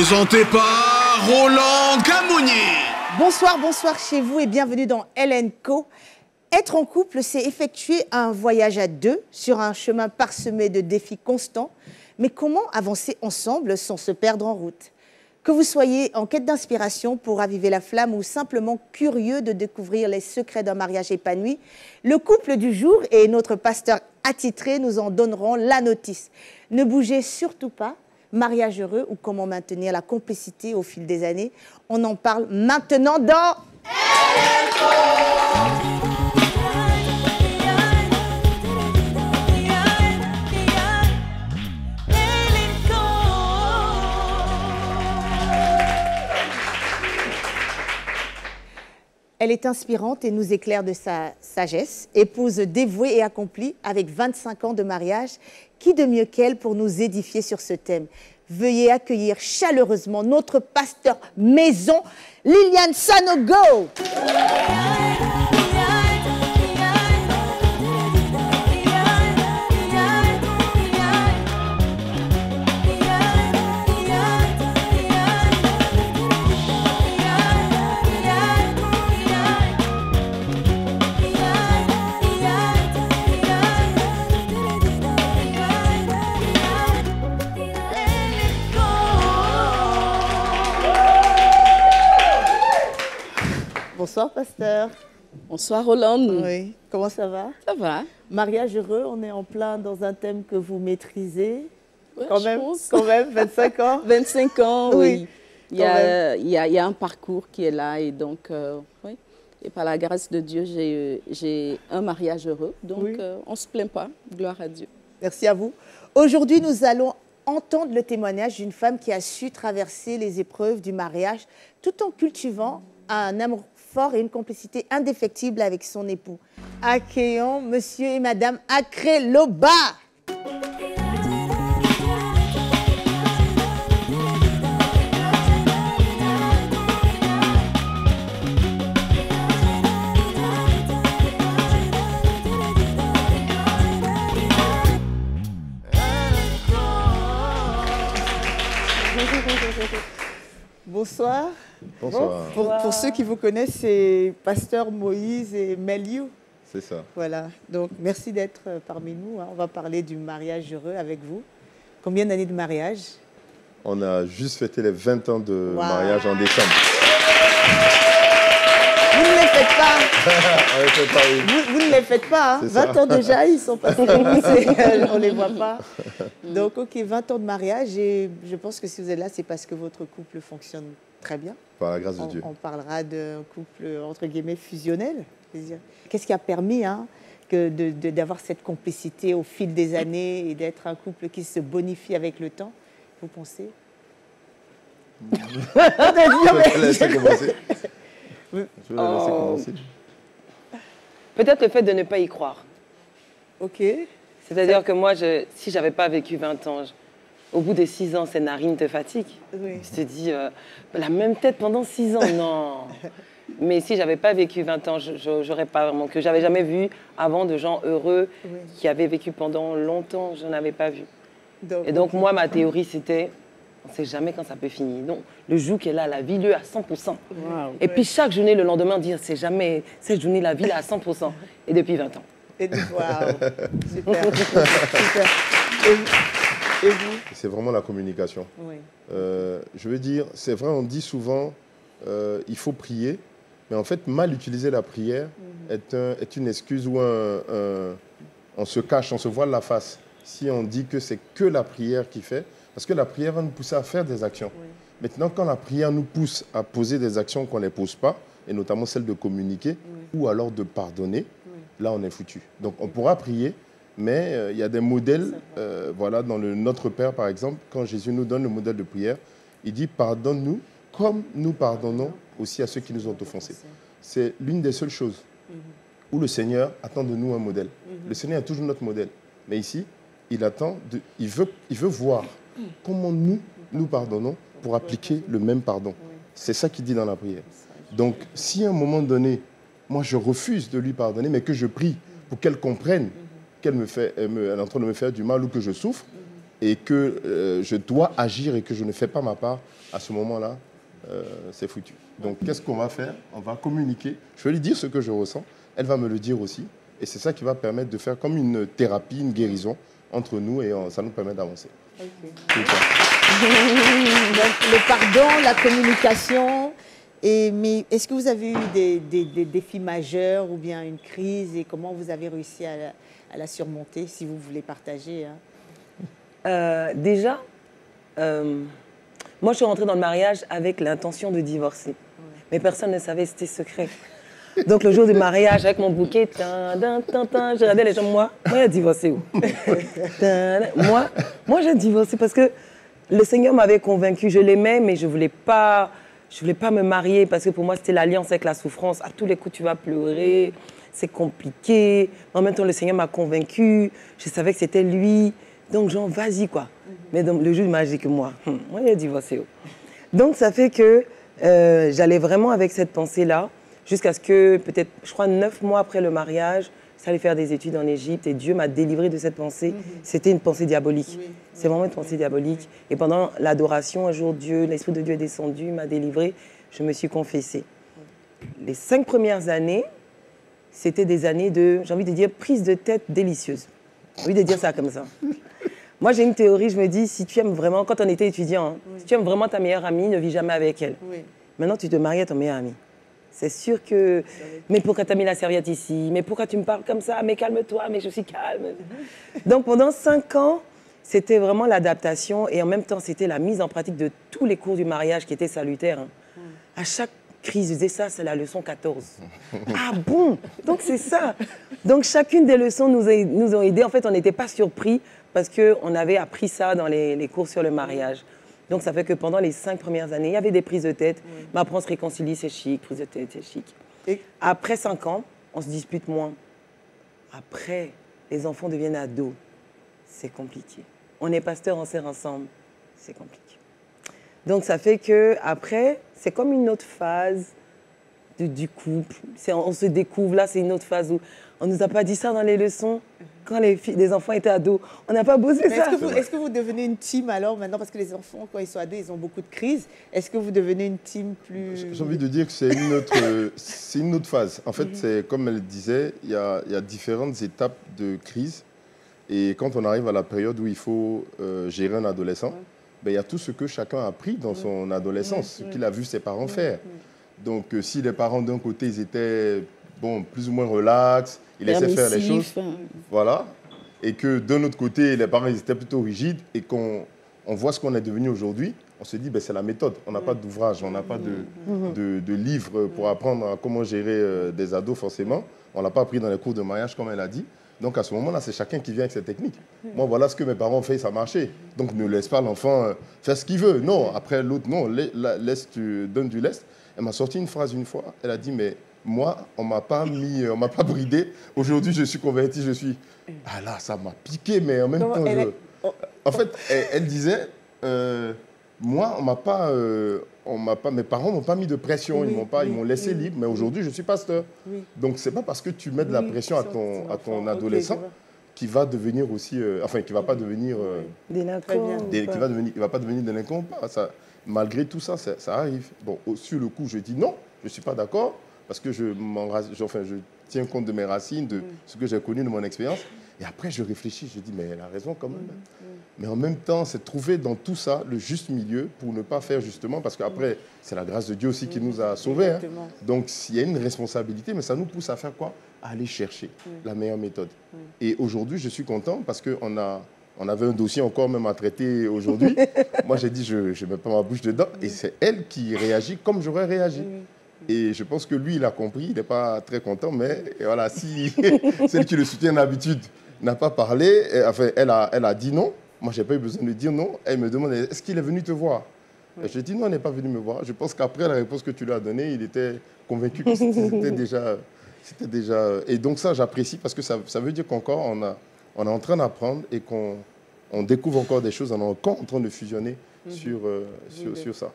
Présenté par Roland Camounier. Bonsoir, bonsoir chez vous et bienvenue dans Hélène Co. Être en couple, c'est effectuer un voyage à deux sur un chemin parsemé de défis constants. Mais comment avancer ensemble sans se perdre en route? Que vous soyez en quête d'inspiration pour raviver la flamme ou simplement curieux de découvrir les secrets d'un mariage épanoui, le couple du jour et notre pasteur attitré nous en donneront la notice. Ne bougez surtout pas. Mariage heureux ou comment maintenir la complicité au fil des années. On en parle maintenant dans Hélène Co. Elle est inspirante et nous éclaire de sa sagesse. Épouse dévouée et accomplie avec 25 ans de mariage, qui de mieux qu'elle pour nous édifier sur ce thème? Veuillez accueillir chaleureusement notre pasteur maison, Liliane Sanogo. Bonsoir, pasteur. Bonsoir, Roland. Oui, comment ça va? Ça va. Mariage heureux, on est en plein dans un thème que vous maîtrisez. Ouais, quand même, 25 ans. 25 ans, oui. Il y a un parcours qui est là et donc, oui. Et par la grâce de Dieu, j'ai un mariage heureux. Donc, oui. On ne se plaint pas. Gloire à Dieu. Merci à vous. Aujourd'hui, nous allons entendre le témoignage d'une femme qui a su traverser les épreuves du mariage tout en cultivant un amour fort et une complicité indéfectible avec son époux. Accueillons monsieur et madame Akreloba. Bonsoir. Bonsoir. Pour ceux qui vous connaissent, c'est Pasteur Moïse et Meliou. C'est ça. Voilà. Donc, merci d'être parmi nous. On va parler du mariage heureux avec vous. Combien d'années de mariage? On a juste fêté les 20 ans de mariage en décembre. Vous ne les faites pas. On les fait pas, oui. Vous ne les faites pas. Hein. 20 ans déjà, ils sont passés. On ne les voit pas. Donc, OK, 20 ans de mariage. Et je pense que si vous êtes là, c'est parce que votre couple fonctionne très bien. Par la grâce de Dieu. On parlera d'un couple, entre guillemets, fusionnel. Qu'est-ce qui a permis d'avoir cette complicité au fil des années et d'être un couple qui se bonifie avec le temps, vous pensez? Je vais laisser commencer. Je vais laisser commencer. Peut-être le fait de ne pas y croire. OK. C'est-à-dire que moi, si je n'avais pas vécu 20 ans, au bout de 6 ans, ces narines te fatiguent. Oui. Je te dis, la même tête pendant 6 ans, non. Mais si je n'avais pas vécu 20 ans, j'aurais pas vraiment, que j'avais jamais vu avant de gens heureux qui avaient vécu pendant longtemps, je n'avais pas vu. Et donc, moi, ma théorie, c'était, on ne sait jamais quand ça peut finir. Donc, le jour qu'elle a la vie, lui, à 100%. Wow. Et puis, chaque journée, le lendemain, dire, c'est jamais, cette journée, la vie, là, à 100%. Et depuis 20 ans. Waouh, super. Super. Et vous? C'est vraiment la communication. Oui. Je veux dire, c'est vrai, on dit souvent, il faut prier, mais en fait, mal utiliser la prière est une excuse où on se cache, on se voile la face. Si on dit que c'est que la prière qui fait, parce que la prière va nous pousser à faire des actions. Oui. Maintenant, quand la prière nous pousse à poser des actions qu'on ne les pose pas, et notamment celle de communiquer, ou alors de pardonner, là, on est foutu. Donc, on pourra prier, mais il y a des modèles, voilà, dans Notre Père, par exemple, quand Jésus nous donne le modèle de prière, il dit « Pardonne-nous comme nous pardonnons aussi à ceux qui nous ont offensés ». C'est l'une des seules choses où le Seigneur attend de nous un modèle. Le Seigneur est toujours notre modèle. Mais ici, il veut voir comment nous pardonnons pour appliquer le même pardon. C'est ça qu'il dit dans la prière. Donc, si à un moment donné, moi je refuse de lui pardonner, mais que je prie pour qu'elle comprenne qu'elle est en train de me faire du mal ou que je souffre, et que je dois agir et que je ne fais pas ma part, à ce moment-là, c'est foutu. Donc, qu'est-ce qu'on va faire? On va communiquer. Je vais lui dire ce que je ressens. Elle va me le dire aussi. Et c'est ça qui va permettre de faire comme une thérapie, une guérison entre nous et ça nous permet d'avancer. Okay. Donc, le pardon, la communication. Mais est-ce que vous avez eu des défis majeurs ou bien une crise et comment vous avez réussi à la surmonter, si vous voulez partager, hein? Déjà, moi je suis rentrée dans le mariage avec l'intention de divorcer. Mais personne ne savait, c'était secret. Donc le jour du mariage, avec mon bouquet, je regardais les gens, moi j'ai divorcé où? Moi j'ai divorcé parce que le Seigneur m'avait convaincue, je l'aimais, mais je voulais pas me marier parce que pour moi c'était l'alliance avec la souffrance. À tous les coups tu vas pleurer, c'est compliqué. En même temps le Seigneur m'a convaincue, je savais que c'était lui. Donc genre vas-y quoi. Mais donc, le jour du mariage, j'ai que moi j'ai divorcé où? Donc ça fait que j'allais vraiment avec cette pensée-là, jusqu'à ce que, peut-être, je crois, 9 mois après le mariage, j'allais faire des études en Égypte et Dieu m'a délivré de cette pensée. C'était une pensée diabolique. Oui. C'est vraiment une pensée diabolique. Oui. Et pendant l'adoration, un jour, l'Esprit de Dieu est descendu, m'a délivré, je me suis confessée. Les 5 premières années, c'était des années de, j'ai envie de dire, prise de tête délicieuse. J'ai envie de dire ça comme ça. Moi, j'ai une théorie, je me dis, si tu aimes vraiment, quand on était étudiant, si tu aimes vraiment ta meilleure amie, ne vis jamais avec elle. Oui. Maintenant, tu te maries à ton meilleur ami. C'est sûr que... Mais pourquoi tu as mis la serviette ici? Mais pourquoi tu me parles comme ça? Mais calme-toi, mais je suis calme. Donc, pendant 5 ans, c'était vraiment l'adaptation et en même temps, c'était la mise en pratique de tous les cours du mariage qui étaient salutaires. Hein. À chaque crise, je disais ça, c'est la leçon 14. Ah bon? Donc, c'est ça. Donc, chacune des leçons nous ont aidés. En fait, on n'était pas surpris parce qu'on avait appris ça dans les cours sur le mariage. Donc, ça fait que pendant les 5 premières années, il y avait des prises de tête. Mais après, on se réconcilie, c'est chic. Prise de tête, c'est chic. Et après 5 ans, on se dispute moins. Après, les enfants deviennent ados. C'est compliqué. On est pasteur, on sert ensemble. C'est compliqué. Donc, ça fait qu'après, c'est comme une autre phase du couple. On se découvre. Là, c'est une autre phase où on ne nous a pas dit ça dans les leçons. Quand les enfants étaient ados, on n'a pas bossé ça. Est-ce que vous devenez une team alors maintenant? Parce que les enfants, quand ils sont ados, ils ont beaucoup de crises. Est-ce que vous devenez une team plus... J'ai envie de dire que c'est une autre phase. En fait, c'est comme elle disait, il y a différentes étapes de crise. Et quand on arrive à la période où il faut gérer un adolescent, ben, il y a tout ce que chacun a appris dans son adolescence, ce qu'il a vu ses parents faire. Donc, si les parents d'un côté, ils étaient plus ou moins relax, ils laissaient faire les choses, voilà, et que d'un autre côté, les parents ils étaient plutôt rigides et qu'on voit ce qu'on est devenu aujourd'hui, on se dit, ben, c'est la méthode. On n'a pas d'ouvrage, on n'a pas de livre pour apprendre à comment gérer des ados, forcément. On ne l'a pas appris dans les cours de mariage, comme elle a dit. Donc, à ce moment-là, c'est chacun qui vient avec ses techniques. Moi, voilà ce que mes parents ont fait, ça a marché. Donc, ne laisse pas l'enfant faire ce qu'il veut. Non, après l'autre, non, donne du lest. Elle m'a sorti une phrase une fois, elle a dit, mais moi, on ne m'a pas bridé. Aujourd'hui, je suis converti, je suis... Ah là, ça m'a piqué, mais en même temps... En fait, elle disait, moi, mes parents ne m'ont pas mis de pression, ils m'ont laissé libre, mais aujourd'hui, je suis pasteur. Donc, ce n'est pas parce que tu mets de la pression à ton adolescent qu'il va devenir aussi... enfin, qu'il ne va pas devenir... délinquant. Il ne va pas devenir délinquant ou pas. Ça, malgré tout ça, ça arrive. Bon, sur le coup, je dis non, je ne suis pas d'accord. Parce que je tiens compte de mes racines, de ce que j'ai connu, de mon expérience. Et après, je réfléchis, je dis, mais elle a raison quand même. Mais en même temps, c'est de trouver dans tout ça le juste milieu pour ne pas faire justement, parce qu'après, c'est la grâce de Dieu aussi qui nous a sauvés. Hein. Donc, il y a une responsabilité, mais ça nous pousse à faire quoi? À aller chercher la meilleure méthode. Et aujourd'hui, je suis content parce qu'on avait un dossier encore même à traiter aujourd'hui. Moi, j'ai dit, je ne mets pas ma bouche dedans. Et c'est elle qui réagit comme j'aurais réagi. Et je pense que lui, il a compris, il n'est pas très content, mais voilà, si celle qui le soutient d'habitude n'a pas parlé, enfin, elle a dit non. Moi, je n'ai pas eu besoin de dire non. Elle me demande, est-ce qu'il est venu te voir? Je dis non, il n'est pas venu me voir. Je pense qu'après la réponse que tu lui as donnée, il était convaincu que c'était déjà... Et donc ça, j'apprécie parce que ça veut dire qu'encore, on est en train d'apprendre et qu'on découvre encore des choses, on est encore en train de fusionner sur ça.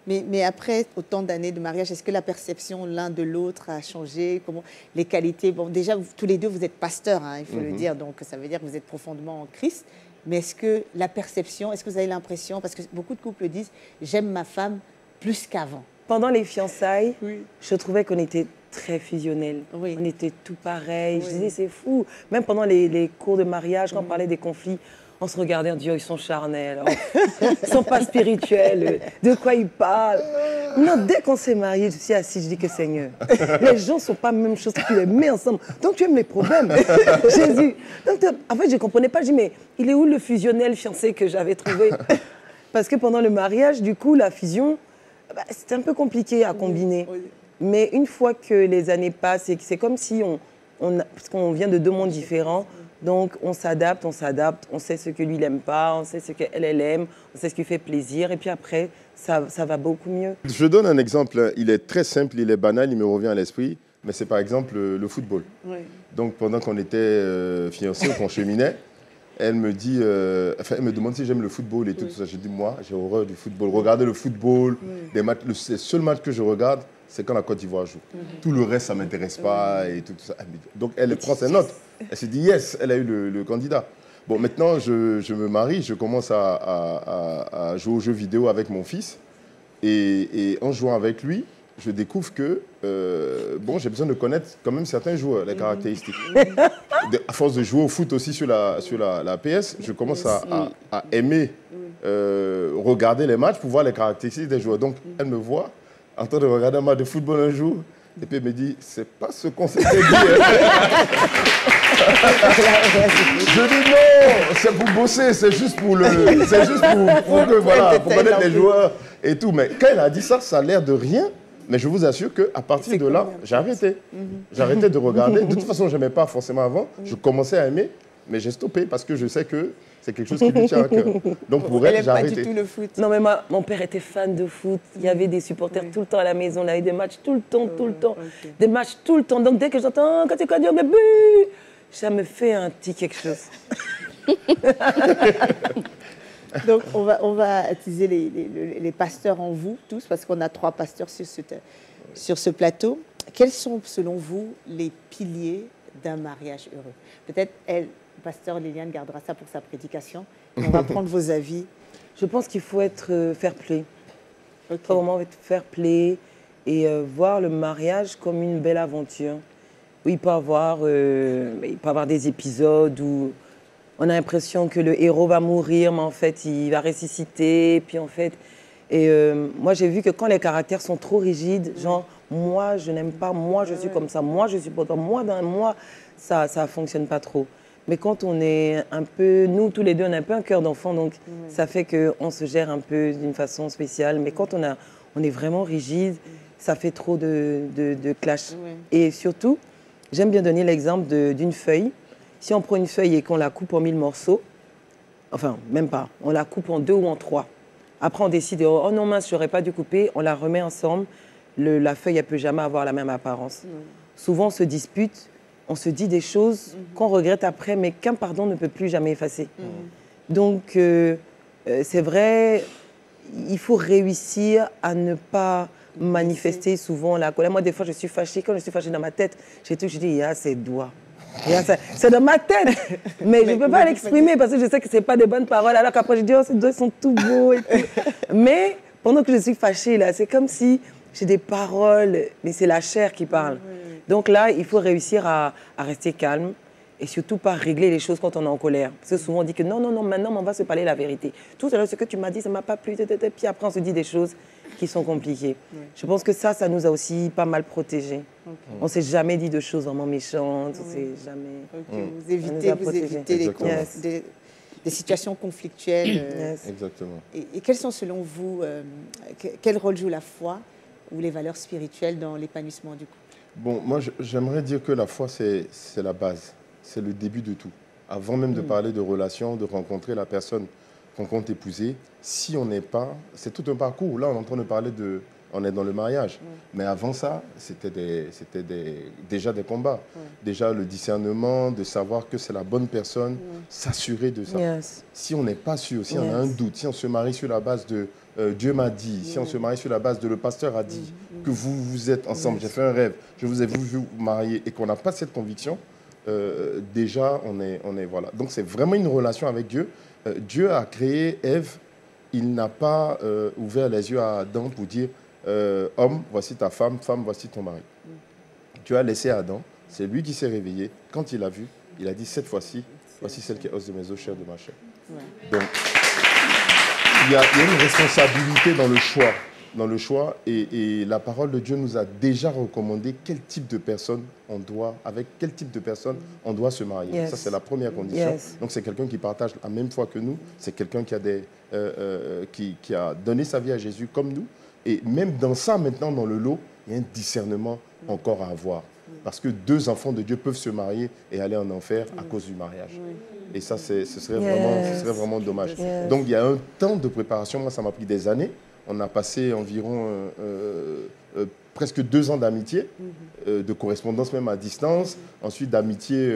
Mais après autant d'années de mariage, est-ce que la perception l'un de l'autre a changé? Comment les qualités? Bon, déjà, tous les deux, vous êtes pasteurs, hein, il faut le dire, donc ça veut dire que vous êtes profondément en Christ. Mais est-ce que la perception, est-ce que vous avez l'impression, parce que beaucoup de couples disent « j'aime ma femme plus qu'avant ». Pendant les fiançailles, Oui. je trouvais qu'on était très fusionnels. Oui. On était tout pareil. Je Oui. disais, c'est fou. Même pendant les cours de mariage, quand on parlait des conflits, on se regardait en disant, ils sont charnels, ils sont pas spirituels, de quoi ils parlent. Non, dès qu'on s'est mariés, je suis assise, je dis que Seigneur, les gens ne sont pas la même chose, tu les mets ensemble. Donc tu aimes les problèmes. Jésus. Donc, en fait, je ne comprenais pas. Je dis, mais il est où le fusionnel fiancé que j'avais trouvé? Parce que pendant le mariage, du coup, la fusion, bah, c'était un peu compliqué à combiner. Oui. Mais une fois que les années passent, c'est comme si parce qu'on vient de deux mondes différents, donc on s'adapte, on sait ce que lui il n'aime pas, on sait ce qu'elle aime, on sait ce qui fait plaisir, et puis après, ça va beaucoup mieux. Je donne un exemple, il est très simple, il est banal, il me revient à l'esprit, mais c'est par exemple le football. Oui. Donc pendant qu'on était fiancés ou qu'on cheminait, elle me dit, elle me demande si j'aime le football et tout ça. Je dis moi, j'ai horreur du football. Regarder le football, des matchs, le seul match que je regarde, c'est quand la Côte d'Ivoire joue. Tout le reste, ça ne m'intéresse pas et tout ça. Donc elle prend ses notes. Elle se dit yes, elle a eu le candidat. Bon, maintenant je me marie, je commence à jouer aux jeux vidéo avec mon fils et en jouant avec lui, je découvre que bon, j'ai besoin de connaître quand même certains joueurs, les caractéristiques. À force de jouer au foot aussi sur la PS, je commence à aimer regarder les matchs pour voir les caractéristiques des joueurs. Donc, elle me voit en train de regarder un match de football un jour, et puis elle me dit, c'est pas ce qu'on s'était dit. Je dis non, c'est pour bosser, c'est juste pour que, voilà, pour connaître les joueurs et tout. Mais quand elle a dit ça, ça a l'air de rien. Mais je vous assure qu'à partir de là, j'ai arrêté. J'arrêtais de regarder. De toute façon, je n'aimais pas forcément avant. Je commençais à aimer, mais j'ai stoppé parce que je sais que c'est quelque chose qui lui tient à cœur. Donc pour elle, j'ai pas arrêté. du tout le foot. Non, mais mon père était fan de foot. Il y avait des supporters tout le temps à la maison. On avait des matchs tout le temps, tout le temps. ok. Des matchs tout le temps. Donc dès que j'entends quand tu as dit, mais but, ça me fait un petit quelque chose. Donc, on va attiser les pasteurs en vous, tous, parce qu'on a 3 pasteurs sur ce plateau. Quels sont, selon vous, les piliers d'un mariage heureux? Peut-être, pasteur Liliane gardera ça pour sa prédication. On va prendre vos avis. Je pense qu'il faut être fair play. Il Ok. faut vraiment être fair play et voir le mariage comme une belle aventure. Où il peut avoir des épisodes où on a l'impression que le héros va mourir, mais en fait, il va ressusciter. Puis en fait, moi, j'ai vu que quand les caractères sont trop rigides, genre, moi, je n'aime pas, moi, je suis comme ça, moi, je suis pas toi, moi, ça ne fonctionne pas trop. Mais quand on est un peu, nous, tous les deux, on a un peu un cœur d'enfant, donc ça fait qu'on se gère un peu d'une façon spéciale. Mais quand on est vraiment rigide, ça fait trop de clash. Ouais. Et surtout, j'aime bien donner l'exemple d'une feuille. Si on prend une feuille et qu'on la coupe en 1000 morceaux, enfin, même pas, on la coupe en 2 ou en 3. Après, on décide, oh non, mince, je n'aurais pas dû couper, on la remet ensemble. La feuille, elle ne peut jamais avoir la même apparence. Souvent, on se dispute, on se dit des choses qu'on regrette après, mais qu'un pardon ne peut plus jamais effacer. Donc, c'est vrai, il faut réussir à ne pas manifester souvent la colère. Moi, des fois, je suis fâchée. Quand je suis fâchée dans ma tête, je dis, il y a ses doigts. C'est dans ma tête, mais je ne peux pas l'exprimer parce que je sais que ce n'est pas des bonnes paroles. Alors qu'après, je dis, oh, ces doigts sont tout beaux et tout. Mais pendant que je suis fâchée, là, c'est comme si j'ai des paroles, mais c'est la chair qui parle. Donc là, il faut réussir à rester calme et surtout pas régler les choses quand on est en colère. Parce que souvent, on dit que non, maintenant, on va se parler la vérité. Tout à l'heure, ce que tu m'as dit, ça ne m'a pas plu. Puis après, on se dit des choses qui sont compliquées. Je pense que ça nous a aussi pas mal protégés. On ne s'est jamais dit de choses vraiment méchantes. On s'est jamais... Vous évitez Exactement. des situations conflictuelles. Yes. Exactement. Et quels sont, selon vous, quel rôle joue la foi ou les valeurs spirituelles dans l'épanouissement du couple? Bon, moi, j'aimerais dire que la foi, c'est la base. C'est le début de tout. Avant même de parler de relations, de rencontrer la personne qu'on compte épouser, si on n'est pas... C'est tout un parcours. Là, on est en train de parler de... On est dans le mariage. Mais avant ça, c'était déjà des combats. Déjà le discernement, de savoir que c'est la bonne personne, s'assurer de ça. Yes. Si on n'est pas sûr, si on a un doute, si on se marie sur la base de Dieu m'a dit, si on se marie sur la base de le pasteur a dit, que vous êtes ensemble, j'ai fait un rêve, je vous ai vu vous marier et qu'on n'a pas cette conviction, déjà, on est voilà. Donc, c'est vraiment une relation avec Dieu. Dieu a créé Ève. Il n'a pas ouvert les yeux à Adam pour dire homme, voici ta femme, femme, voici ton mari. Dieu a laissé Adam. C'est lui qui s'est réveillé. Quand il a vu, il a dit cette fois-ci, voici celle qui est os de mes os, chair de ma chair. Donc, il y a une responsabilité dans le choix. Et la parole de Dieu nous a déjà recommandé quel type de personne avec quel type de personne on doit se marier. Yes. Ça, c'est la première condition. Yes. Donc, c'est quelqu'un qui partage la même foi que nous. C'est quelqu'un qui a donné sa vie à Jésus comme nous. Et même dans ça, maintenant, dans le lot, il y a un discernement encore à avoir. Parce que 2 enfants de Dieu peuvent se marier et aller en enfer à cause du mariage. Et ça, ce serait vraiment dommage. Yes. Donc, il y a un temps de préparation. Moi, ça m'a pris des années. On a passé environ presque 2 ans d'amitié, de correspondance même à distance, ensuite d'amitié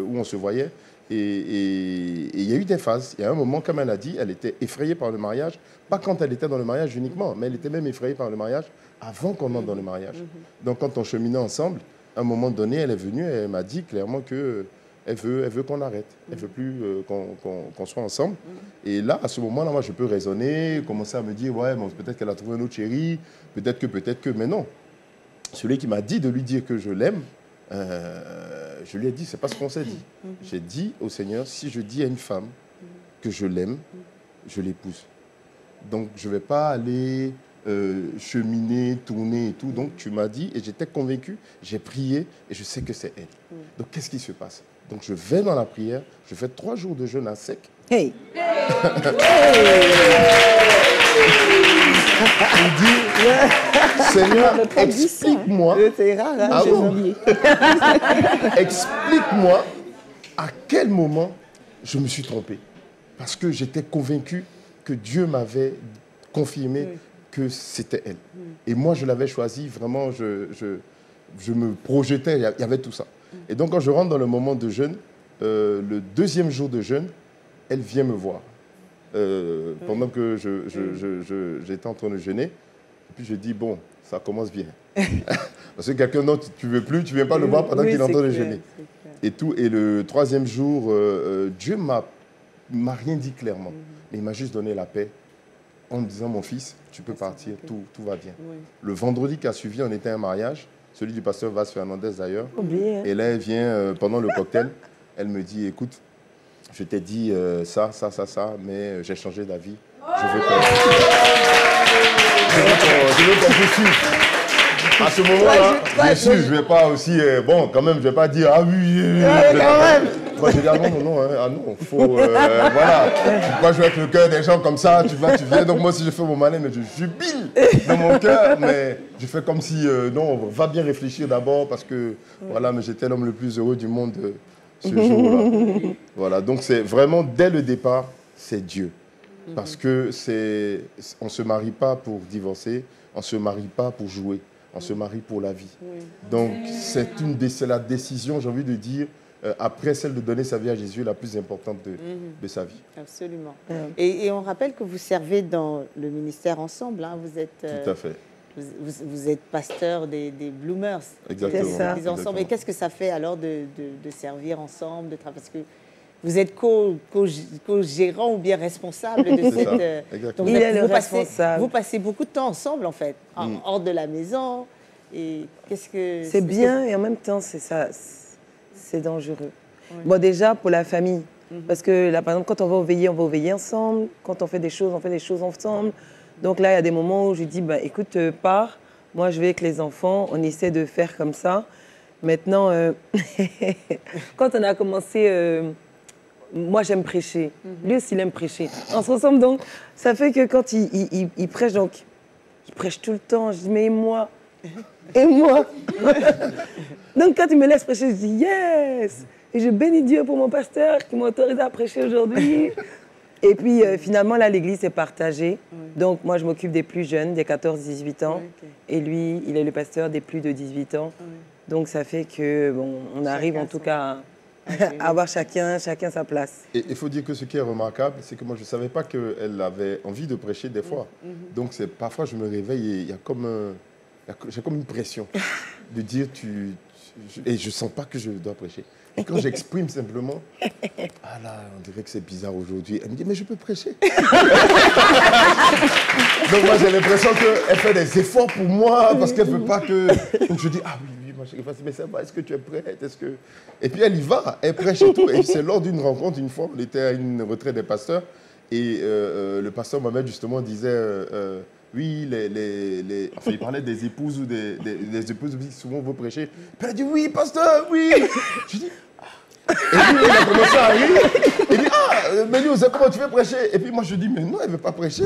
où on se voyait. Et il y a eu des phases. Il y a un moment, comme elle a dit, elle était effrayée par le mariage. Pas quand elle était dans le mariage uniquement, mais elle était même effrayée par le mariage avant qu'on entre dans le mariage. Donc, quand on cheminait ensemble, à un moment donné, elle est venue et elle m'a dit clairement que elle veut qu'on arrête. Elle ne veut plus qu'on soit ensemble. Et là, à ce moment-là, moi, je peux raisonner, commencer à me dire, ouais, bon, peut-être qu'elle a trouvé un autre chéri, peut-être que, mais non. Celui qui m'a dit de lui dire que je l'aime, je lui ai dit, c'est pas ce qu'on s'est dit. J'ai dit au Seigneur, si je dis à une femme que je l'aime, je l'épouse. Donc, je ne vais pas aller cheminer, tourner et tout. Donc, tu m'as dit, et j'étais convaincu, j'ai prié, et je sais que c'est elle. Donc, qu'est-ce qui se passe? Donc, je vais dans la prière, je fais 3 jours de jeûne à sec. Hey. Je dis, Seigneur, explique-moi. C'est rare, hein, Ah j'ai bon? oublié. Explique-moi à quel moment je me suis trompé. Parce que j'étais convaincu que Dieu m'avait confirmé que c'était elle. Et moi, je l'avais choisie, vraiment, je me projetais, il y avait tout ça. Et donc, quand je rentre dans le moment de jeûne, le 2e jour de jeûne, elle vient me voir. Pendant que j'étais en train de jeûner. Et puis, je dis, bon, ça commence bien. Parce que quelqu'un d'autre, tu ne veux plus, tu ne viens pas le voir pendant qu'il est en train de jeûner. Et tout. Et le 3e jour, Dieu m'a rien dit clairement. Mais il m'a juste donné la paix en me disant, mon fils, tu peux partir, tout va bien. Le vendredi qui a suivi, on était à un mariage. Celui du pasteur Vas Fernandez d'ailleurs. Et là, elle vient, pendant le cocktail, elle me dit, écoute, je t'ai dit ça, mais j'ai changé d'avis. Je veux qu'on poursuive. À ce moment-là, bien sûr, je ne vais pas aussi, bon, quand même, je ne vais pas dire, ah oui, quand même. Moi, je dis, ah non, faut, voilà. Tu peux jouer avec le cœur des gens comme ça, tu viens. Donc moi aussi, je fais mon malin, mais je jubile dans mon cœur. Mais je fais comme si, non, on va bien réfléchir d'abord parce que, voilà, mais j'étais l'homme le plus heureux du monde ce jour-là. Voilà, donc c'est vraiment, dès le départ, c'est Dieu. Parce que on ne se marie pas pour divorcer, on ne se marie pas pour jouer, on se marie pour la vie. Donc c'est la décision, j'ai envie de dire, après celle de donner sa vie à Jésus, la plus importante de sa vie. Absolument. Et on rappelle que vous servez dans le ministère ensemble. Hein. Vous êtes, tout à fait. Vous êtes pasteur des Bloomers. Exactement. Des ensemble. Et qu'est-ce que ça fait alors de servir ensemble, de travailler? Parce que vous êtes co-gérant ou bien responsable de cette... Exactement. Vous passez beaucoup de temps ensemble, en fait, hors de la maison. Et qu'est-ce que... C'est bien et en même temps, c'est dangereux. Bon, déjà, pour la famille. Parce que là, par exemple, quand on va au veiller ensemble. Quand on fait des choses ensemble. Donc là, il y a des moments où je dis, bah, écoute, pars. Moi, je vais avec les enfants. On essaie de faire comme ça. Maintenant, quand on a commencé... moi, j'aime prêcher. Lui aussi, il aime prêcher. On se ressemble donc. Ça fait que quand il prêche, donc, il prêche tout le temps. Je dis, mais et moi? Et moi? Donc, quand il me laisse prêcher, je dis, yes! Et je bénis Dieu pour mon pasteur qui m'a autorisé à prêcher aujourd'hui. Et puis, finalement, là, l'église est partagée. Donc, moi, je m'occupe des plus jeunes, des 14-18 ans. Et lui, il est le pasteur des plus de 18 ans. Donc, ça fait que, bon, on arrive en tout cas à avoir chacun sa place. Et il faut dire que ce qui est remarquable, c'est que moi, je ne savais pas qu'elle avait envie de prêcher des fois. Donc, parfois, je me réveille et il y a comme j'ai comme une pression. de dire et je sens pas que je dois prêcher. Et quand j'exprime simplement, ah là, on dirait que c'est bizarre aujourd'hui. Elle me dit, mais je peux prêcher. Donc moi, j'ai l'impression qu'elle fait des efforts pour moi parce qu'elle ne veut pas que... Donc je dis, ah oui, moi je mais ça va, est-ce que tu es prête? Et puis elle y va, elle prêche et tout. Et c'est lors d'une rencontre, une fois, on était à une retraite des pasteurs et le pasteur Mohamed justement disait... oui, enfin, il parlait des épouses ou des épouses qui souvent vont prêcher. Puis elle a dit, oui, pasteur, oui. Je dis, et puis il a commencé à rire. Il dit, ah, Méliou, comment tu veux prêcher? Et puis moi, je dis, mais non, elle ne veut pas prêcher.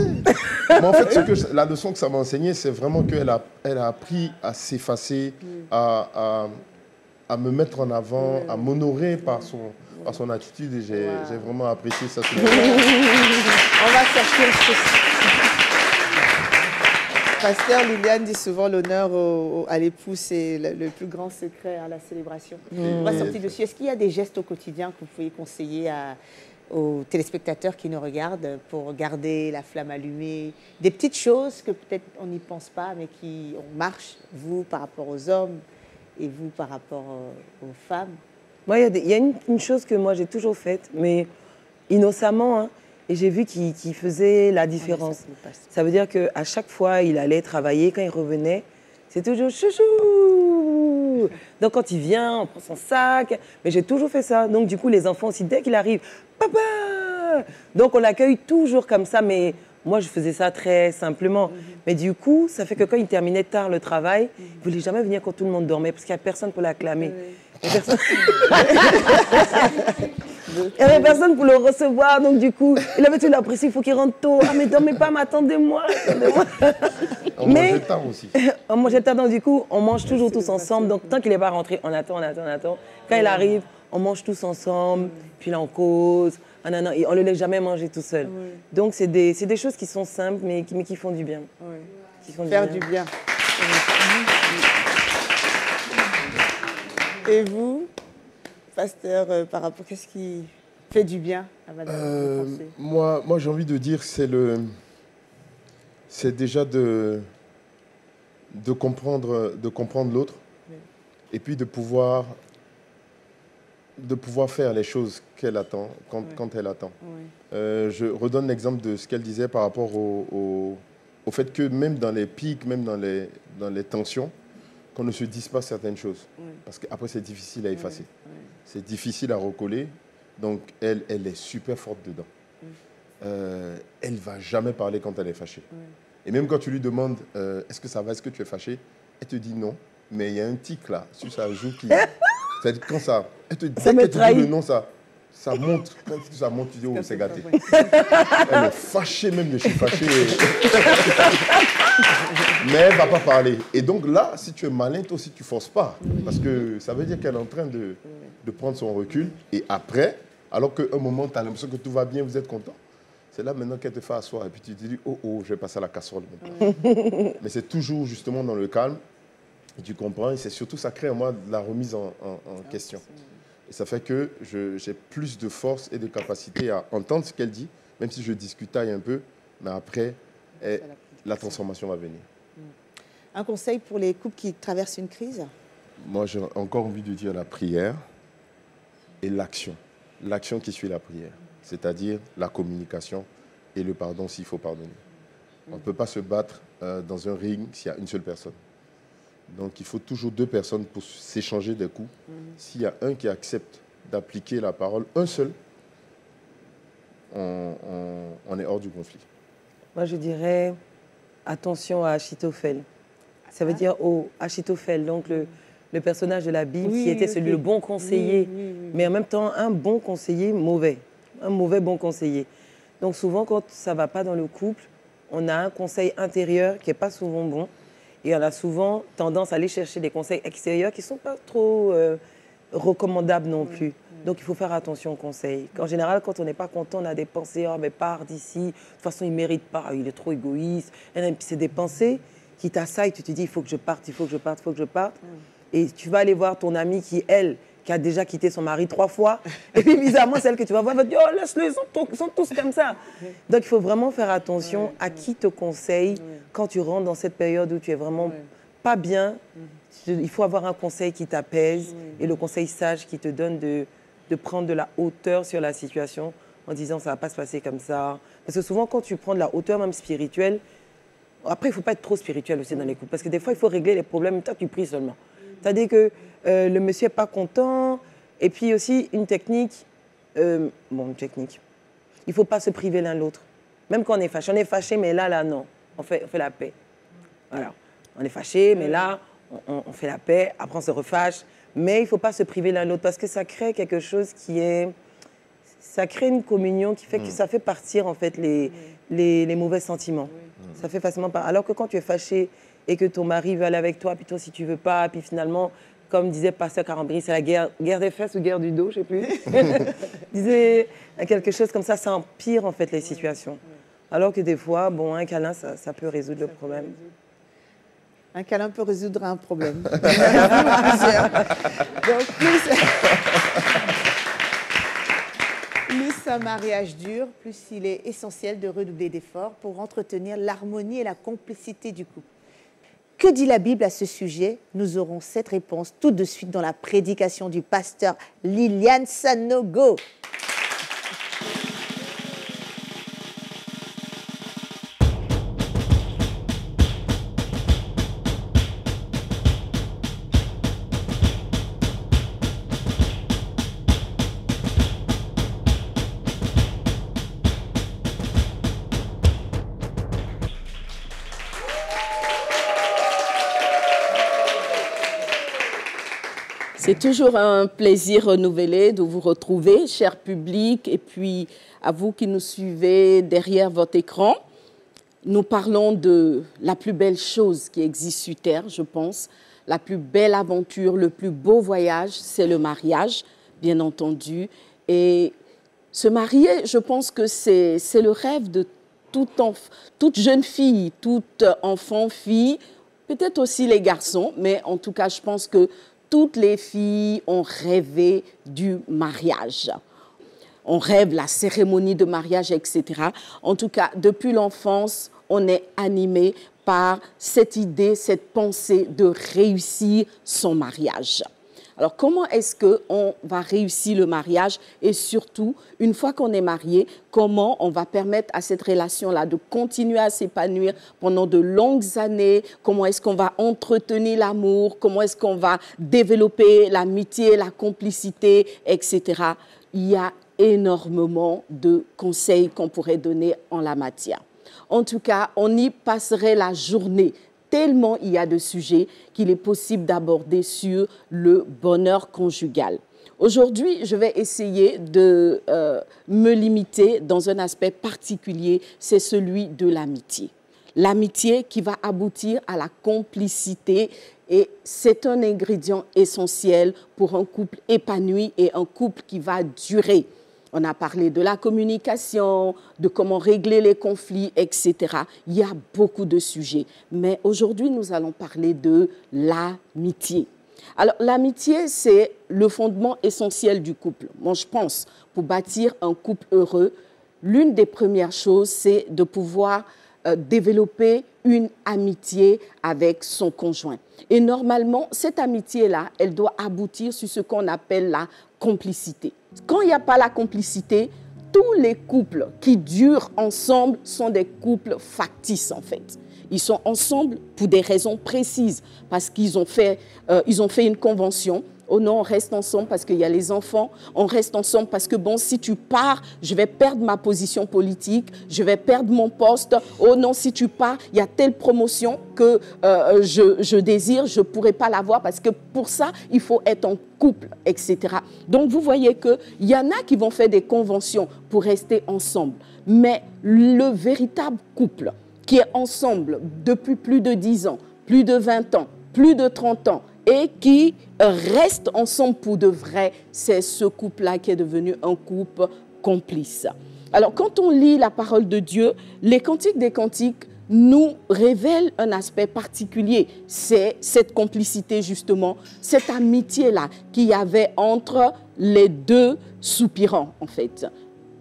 Mais en fait, la leçon que ça m'a enseigné, c'est vraiment qu'elle a appris à s'effacer, à me mettre en avant, à m'honorer par son attitude. Et j'ai vraiment apprécié ça. On va sortir ceci. Pasteur Liliane dit souvent l'honneur à l'époux, c'est le plus grand secret à la célébration. On va sortir dessus. Est-ce qu'il y a des gestes au quotidien que vous pouvez conseiller aux téléspectateurs qui nous regardent pour garder la flamme allumée? Des petites choses que peut-être on n'y pense pas, mais qui marchent, vous par rapport aux hommes et vous par rapport aux femmes? Moi, il y a une chose que moi j'ai toujours faite, mais innocemment, hein. Et j'ai vu qu'il faisait la différence. Ça veut dire qu'à chaque fois, il allait travailler, quand il revenait, c'est toujours chouchou. Donc quand il vient, on prend son sac. Mais j'ai toujours fait ça. Donc du coup, les enfants aussi, dès qu'il arrive, papa. Donc on l'accueille toujours comme ça. Mais moi, je faisais ça très simplement. Mais du coup, ça fait que quand il terminait tard le travail, il ne voulait jamais venir quand tout le monde dormait parce qu'il n'y a personne pour l'acclamer. Il n'y avait personne pour le recevoir, donc du coup, il avait tout l'impression, il faut qu'il rentre tôt. Ah, mais dormez pas, mais attendez-moi. On mangeait tard aussi. On mangeait tard, donc du coup, on mange toujours tous ensemble. Donc tant qu'il n'est pas rentré, on attend. Quand il arrive, on mange tous ensemble, puis là, on cause. Ah, non, et on ne le laisse jamais manger tout seul. Donc c'est des choses qui sont simples, mais qui font du bien. Qui font Faire du bien. Et vous, pasteur, par rapport, qu'est-ce qui fait du bien à madame? Moi, j'ai envie de dire que c'est déjà de comprendre l'autre et puis de pouvoir faire les choses qu'elle attend quand elle attend. Je redonne l'exemple de ce qu'elle disait par rapport au fait que même dans les pics, même dans les tensions, qu'on ne se dise pas certaines choses. Parce qu'après, c'est difficile à effacer. C'est difficile à recoller. Donc, elle est super forte dedans. Elle ne va jamais parler quand elle est fâchée. Et même quand tu lui demandes est-ce que ça va, est-ce que tu es fâché, elle te dit non. Mais il y a un tic là, sur sa joue qui... C'est-à-dire quand ça... Elle te dit, dès qu'elle te dit le non, ça monte. Quand ça monte, tu dis, oh, c'est gâté. Elle est fâchée même, je suis fâché. Mais elle ne va pas parler. Et donc là, si tu es malin, toi aussi, tu ne forces pas. Parce que ça veut dire qu'elle est en train de prendre son recul. Et après, alors qu'à un moment, tu as l'impression que tout va bien, vous êtes content. C'est là maintenant qu'elle te fait asseoir. Et puis tu te dis, oh, je vais passer à la casserole. Mais c'est toujours justement dans le calme. Et tu comprends. Et c'est surtout, ça crée en moi de la remise en question. Et ça fait que j'ai plus de force et de capacité à entendre ce qu'elle dit, même si je discutaille un peu. Mais après, la transformation va venir. Un conseil pour les couples qui traversent une crise? Moi, j'ai encore envie de dire la prière et l'action. L'action qui suit la prière, c'est-à-dire la communication et le pardon s'il faut pardonner. On ne peut pas se battre dans un ring s'il y a une seule personne. Donc, il faut toujours deux personnes pour s'échanger des coups. S'il y a un qui accepte d'appliquer la parole, un seul, on est hors du conflit. Moi, je dirais attention à Achitophel. Ça veut dire Achitophel, donc le personnage de la Bible qui était celui le bon conseiller, mais en même temps un bon conseiller mauvais, un mauvais bon conseiller. Donc souvent, quand ça ne va pas dans le couple, on a un conseil intérieur qui n'est pas souvent bon et on a souvent tendance à aller chercher des conseils extérieurs qui ne sont pas trop recommandables non plus. Donc il faut faire attention aux conseils. En général, quand on n'est pas content, on a des pensées, oh mais pars d'ici, de toute façon il ne mérite pas, il est trop égoïste. Et puis c'est des pensées qui t'assaillent, tu te dis il faut que je parte, il faut que je parte, il faut que je parte. Et tu vas aller voir ton amie qui, elle, qui a déjà quitté son mari 3 fois. Et puis bizarrement, celle que tu vas voir, elle va te dire oh laisse-les, ils sont tous comme ça. Donc il faut vraiment faire attention à qui te conseille quand tu rentres dans cette période où tu es vraiment pas bien, il faut avoir un conseil qui t'apaise et le conseil sage qui te donne de prendre de la hauteur sur la situation en disant ça ne va pas se passer comme ça. Parce que souvent, quand tu prends de la hauteur, même spirituelle, après, il ne faut pas être trop spirituel aussi dans les couples. Parce que des fois, il faut régler les problèmes, toi, tu pries seulement. C'est-à-dire que le monsieur n'est pas content. Et puis aussi, une technique, il ne faut pas se priver l'un l'autre. Même quand on est fâché, mais là, non. On fait la paix. Voilà. On est fâché, mais là, on fait la paix. Après, on se refâche. Mais il ne faut pas se priver l'un l'autre parce que ça crée quelque chose qui est... Ça crée une communion qui fait que ça fait partir, en fait, les mauvais sentiments. Ça fait facilement partir. Alors que quand tu es fâché et que ton mari veut aller avec toi, puis toi, si tu ne veux pas, puis finalement... Comme disait Pasteur Carambri, c'est la guerre des fesses ou guerre du dos, je ne sais plus. disait quelque chose comme ça empire en fait les situations. Alors que des fois, bon, un câlin, ça peut résoudre le problème. Un câlin peut résoudre un problème. Donc, plus un mariage dure, plus il est essentiel de redoubler d'efforts pour entretenir l'harmonie et la complicité du couple. Que dit la Bible à ce sujet? Nous aurons cette réponse tout de suite dans la prédication du pasteur Liliane Sanogo. C'est toujours un plaisir renouvelé de vous retrouver, cher public, et puis à vous qui nous suivez derrière votre écran. Nous parlons de la plus belle chose qui existe sur Terre, je pense. La plus belle aventure, le plus beau voyage, c'est le mariage, bien entendu. Et se marier, je pense que c'est le rêve de toute jeune fille, tout enfant, fille, peut-être aussi les garçons, mais en tout cas, je pense que toutes les filles ont rêvé du mariage. On rêve la cérémonie de mariage, etc. En tout cas, depuis l'enfance, on est animé par cette idée, cette pensée de réussir son mariage. Alors, comment est-ce qu'on va réussir le mariage et surtout, une fois qu'on est marié, comment on va permettre à cette relation-là de continuer à s'épanouir pendant de longues années? Comment est-ce qu'on va entretenir l'amour? Comment est-ce qu'on va développer l'amitié, la complicité, etc. Il y a énormément de conseils qu'on pourrait donner en la matière. En tout cas, on y passerait la journée. Tellement il y a de sujets qu'il est possible d'aborder sur le bonheur conjugal. Aujourd'hui, je vais essayer de me limiter dans un aspect particulier, c'est celui de l'amitié. L'amitié qui va aboutir à la complicité et c'est un ingrédient essentiel pour un couple épanoui et un couple qui va durer. On a parlé de la communication, de comment régler les conflits, etc. Il y a beaucoup de sujets. Mais aujourd'hui, nous allons parler de l'amitié. Alors, l'amitié, c'est le fondement essentiel du couple. Moi, je pense, pour bâtir un couple heureux, l'une des premières choses, c'est de pouvoir développer une amitié avec son conjoint. Et normalement, cette amitié-là, elle doit aboutir sur ce qu'on appelle la complicité. Quand il n'y a pas la complicité, tous les couples qui durent ensemble sont des couples factices en fait. Ils sont ensemble pour des raisons précises, parce qu'ils ont fait une convention. Oh non, on reste ensemble parce qu'il y a les enfants. On reste ensemble parce que, bon, si tu pars, je vais perdre ma position politique, je vais perdre mon poste. Oh non, si tu pars, il y a telle promotion que je désire, je ne pourrai pas l'avoir parce que pour ça, il faut être en couple, etc. Donc, vous voyez qu'il y en a qui vont faire des conventions pour rester ensemble. Mais le véritable couple qui est ensemble depuis plus de 10 ans, plus de 20 ans, plus de 30 ans, et qui reste ensemble pour de vrai, c'est ce couple-là qui est devenu un couple complice. Alors, quand on lit la parole de Dieu, les Cantiques des Cantiques nous révèlent un aspect particulier. C'est cette complicité, justement, cette amitié-là qu'il y avait entre les deux soupirants, en fait.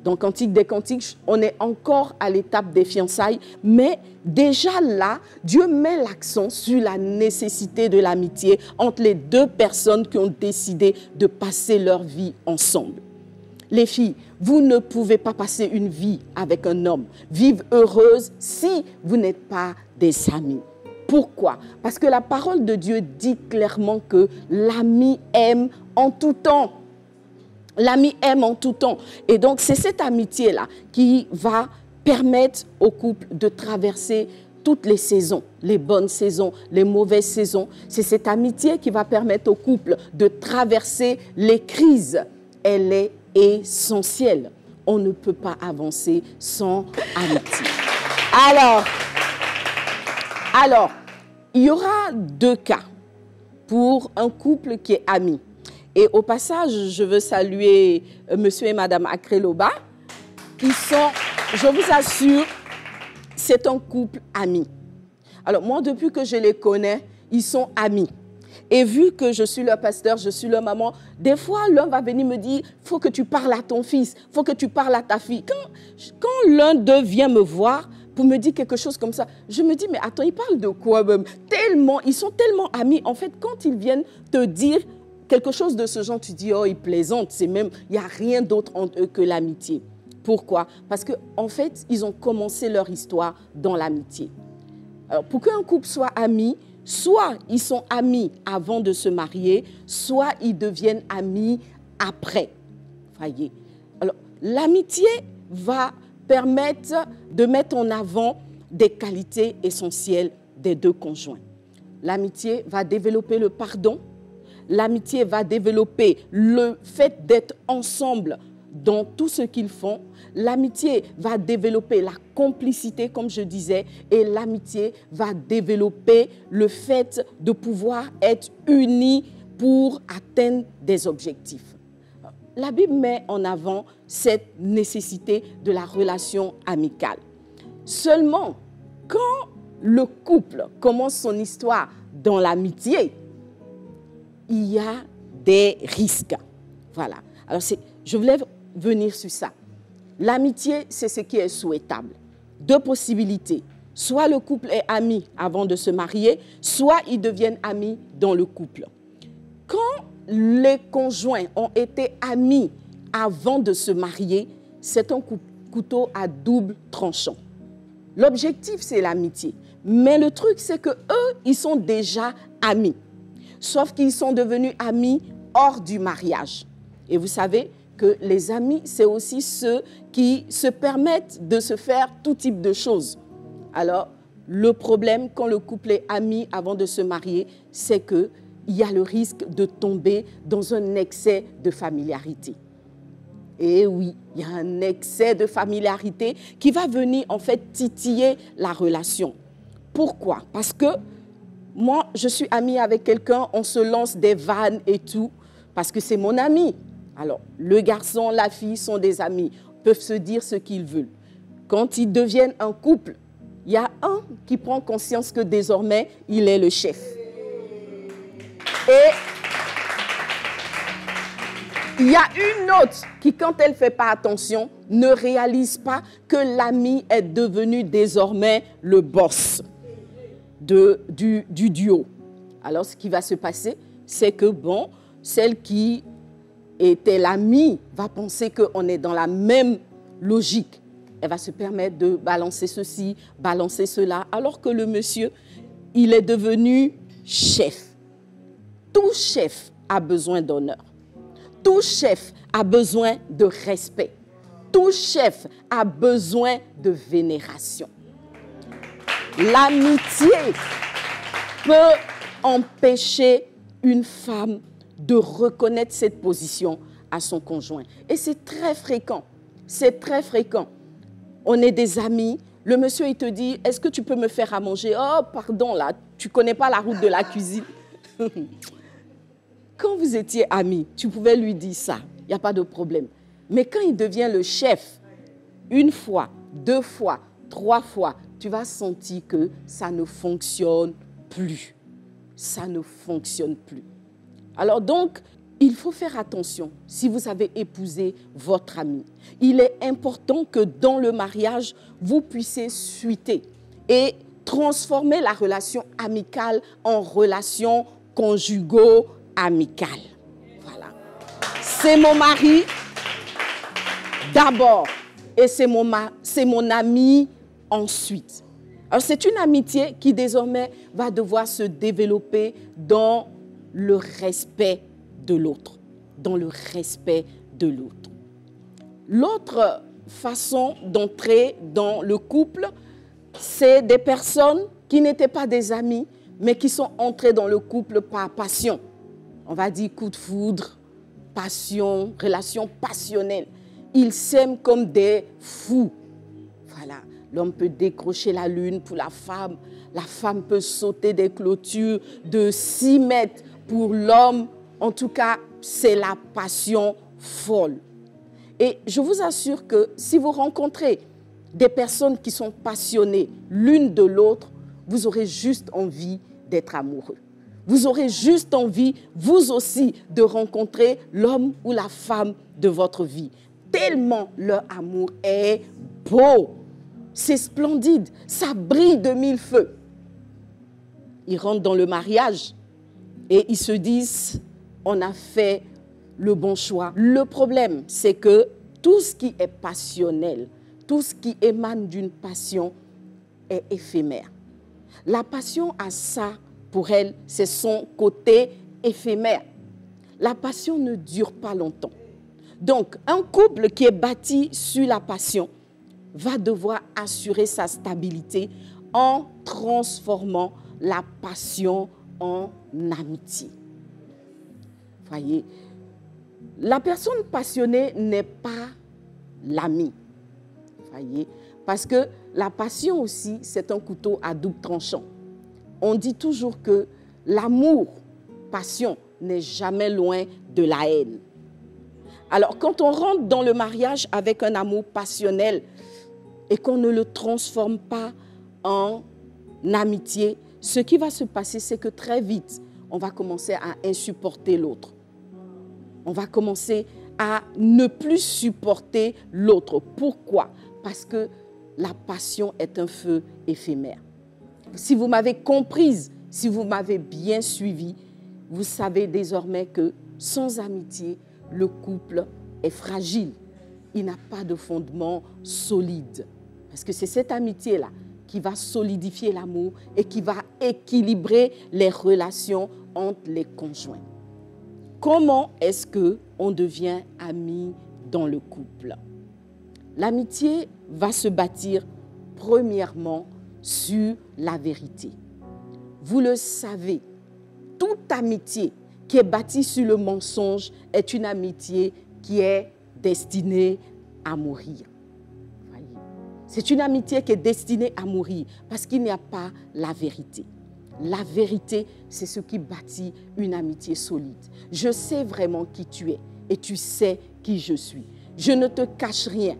Dans Cantique des Cantiques, on est encore à l'étape des fiançailles, mais déjà là, Dieu met l'accent sur la nécessité de l'amitié entre les deux personnes qui ont décidé de passer leur vie ensemble. Les filles, vous ne pouvez pas passer une vie avec un homme, vivre heureuse si vous n'êtes pas des amis. Pourquoi? Parce que la parole de Dieu dit clairement que l'ami aime en tout temps. L'ami aime en tout temps. Et donc, c'est cette amitié-là qui va permettre au couple de traverser toutes les saisons, les bonnes saisons, les mauvaises saisons. C'est cette amitié qui va permettre au couple de traverser les crises. Elle est essentielle. On ne peut pas avancer sans amitié. Alors, il y aura deux cas pour un couple qui est ami. Et au passage, je veux saluer monsieur et madame Akreloba, qui sont, je vous assure, c'est un couple ami. Alors moi, depuis que je les connais, ils sont amis. Et vu que je suis leur pasteur, je suis leur maman, des fois, l'un va venir me dire, il faut que tu parles à ton fils, il faut que tu parles à ta fille. Quand l'un d'eux vient me voir pour me dire quelque chose comme ça, je me dis, mais attends, ils parlent de quoi même? Ils sont tellement amis. En fait, quand ils viennent te dire quelque chose de ce genre, tu dis, oh, ils plaisantent, c'est même, il n'y a rien d'autre entre eux que l'amitié. Pourquoi? Parce qu'en fait, ils ont commencé leur histoire dans l'amitié. Alors, pour qu'un couple soit ami, soit ils sont amis avant de se marier, soit ils deviennent amis après. Voyez. Alors, l'amitié va permettre de mettre en avant des qualités essentielles des deux conjoints. L'amitié va développer le pardon. L'amitié va développer le fait d'être ensemble dans tout ce qu'ils font. L'amitié va développer la complicité, comme je disais, et l'amitié va développer le fait de pouvoir être unis pour atteindre des objectifs. La Bible met en avant cette nécessité de la relation amicale. Seulement, quand le couple commence son histoire dans l'amitié, il y a des risques. Voilà. Alors, je voulais venir sur ça. L'amitié, c'est ce qui est souhaitable. Deux possibilités. Soit le couple est ami avant de se marier, soit ils deviennent amis dans le couple. Quand les conjoints ont été amis avant de se marier, c'est un couteau à double tranchant. L'objectif, c'est l'amitié. Mais le truc, c'est qu'eux, ils sont déjà amis. Sauf qu'ils sont devenus amis hors du mariage. Et vous savez que les amis, c'est aussi ceux qui se permettent de se faire tout type de choses. Alors, le problème, quand le couple est ami avant de se marier, c'est qu'il y a le risque de tomber dans un excès de familiarité. Et oui, il y a un excès de familiarité qui va venir en fait titiller la relation. Pourquoi? Parce que moi, je suis amie avec quelqu'un, on se lance des vannes et tout, parce que c'est mon ami. Alors, le garçon, la fille sont des amis, peuvent se dire ce qu'ils veulent. Quand ils deviennent un couple, il y a un qui prend conscience que désormais, il est le chef. Et il y a une autre qui, quand elle ne fait pas attention, ne réalise pas que l'ami est devenu désormais le boss du duo. Alors, ce qui va se passer, c'est que, bon, celle qui était l'amie va penser qu'on est dans la même logique. Elle va se permettre de balancer ceci, balancer cela, alors que le monsieur, il est devenu chef. Tout chef a besoin d'honneur. Tout chef a besoin de respect. Tout chef a besoin de vénération. L'amitié peut empêcher une femme de reconnaître cette position à son conjoint. Et c'est très fréquent. C'est très fréquent. On est des amis. Le monsieur, il te dit, est-ce que tu peux me faire à manger? Oh, pardon, là, tu ne connais pas la route de la cuisine. Quand vous étiez amis, tu pouvais lui dire ça. Il n'y a pas de problème. Mais quand il devient le chef, une fois, deux fois, trois fois, tu vas sentir que ça ne fonctionne plus. Ça ne fonctionne plus. Alors donc, il faut faire attention si vous avez épousé votre ami. Il est important que dans le mariage, vous puissiez suiter et transformer la relation amicale en relation conjugo-amicale. Voilà. C'est mon mari d'abord et c'est mon ami ensuite. Alors c'est une amitié qui désormais va devoir se développer dans le respect de l'autre, dans le respect de l'autre. L'autre façon d'entrer dans le couple, c'est des personnes qui n'étaient pas des amis, mais qui sont entrées dans le couple par passion. On va dire coup de foudre, passion, relation passionnelle. Ils s'aiment comme des fous. Voilà, l'homme peut décrocher la lune pour la femme peut sauter des clôtures de 6 mètres pour l'homme. En tout cas, c'est la passion folle. Et je vous assure que si vous rencontrez des personnes qui sont passionnées l'une de l'autre, vous aurez juste envie d'être amoureux. Vous aurez juste envie, vous aussi, de rencontrer l'homme ou la femme de votre vie. Tellement leur amour est beau. C'est splendide. Ça brille de 1000 feux. Ils rentrent dans le mariage et ils se disent, on a fait le bon choix. Le problème, c'est que tout ce qui est passionnel, tout ce qui émane d'une passion est éphémère. La passion a ça pour elle, c'est son côté éphémère. La passion ne dure pas longtemps. Donc, un couple qui est bâti sur la passion va devoir assurer sa stabilité en transformant la passion en amitié. Voyez, la personne passionnée n'est pas l'ami. Voyez, parce que la passion aussi, c'est un couteau à double tranchant. On dit toujours que l'amour, passion, n'est jamais loin de la haine. Alors, quand on rentre dans le mariage avec un amour passionnel et qu'on ne le transforme pas en amitié, ce qui va se passer, c'est que très vite, on va commencer à insupporter l'autre. On va commencer à ne plus supporter l'autre. Pourquoi? Parce que la passion est un feu éphémère. Si vous m'avez comprise, si vous m'avez bien suivi, vous savez désormais que sans amitié, le couple est fragile. Il n'a pas de fondement solide. Parce que c'est cette amitié-là qui va solidifier l'amour et qui va équilibrer les relations entre les conjoints. Comment est-ce qu'on devient amis dans le couple? L'amitié va se bâtir premièrement sur la vérité. Vous le savez, toute amitié qui est bâtie sur le mensonge est une amitié qui est destinée à mourir. C'est une amitié qui est destinée à mourir parce qu'il n'y a pas la vérité. La vérité, c'est ce qui bâtit une amitié solide. Je sais vraiment qui tu es et tu sais qui je suis. Je ne te cache rien.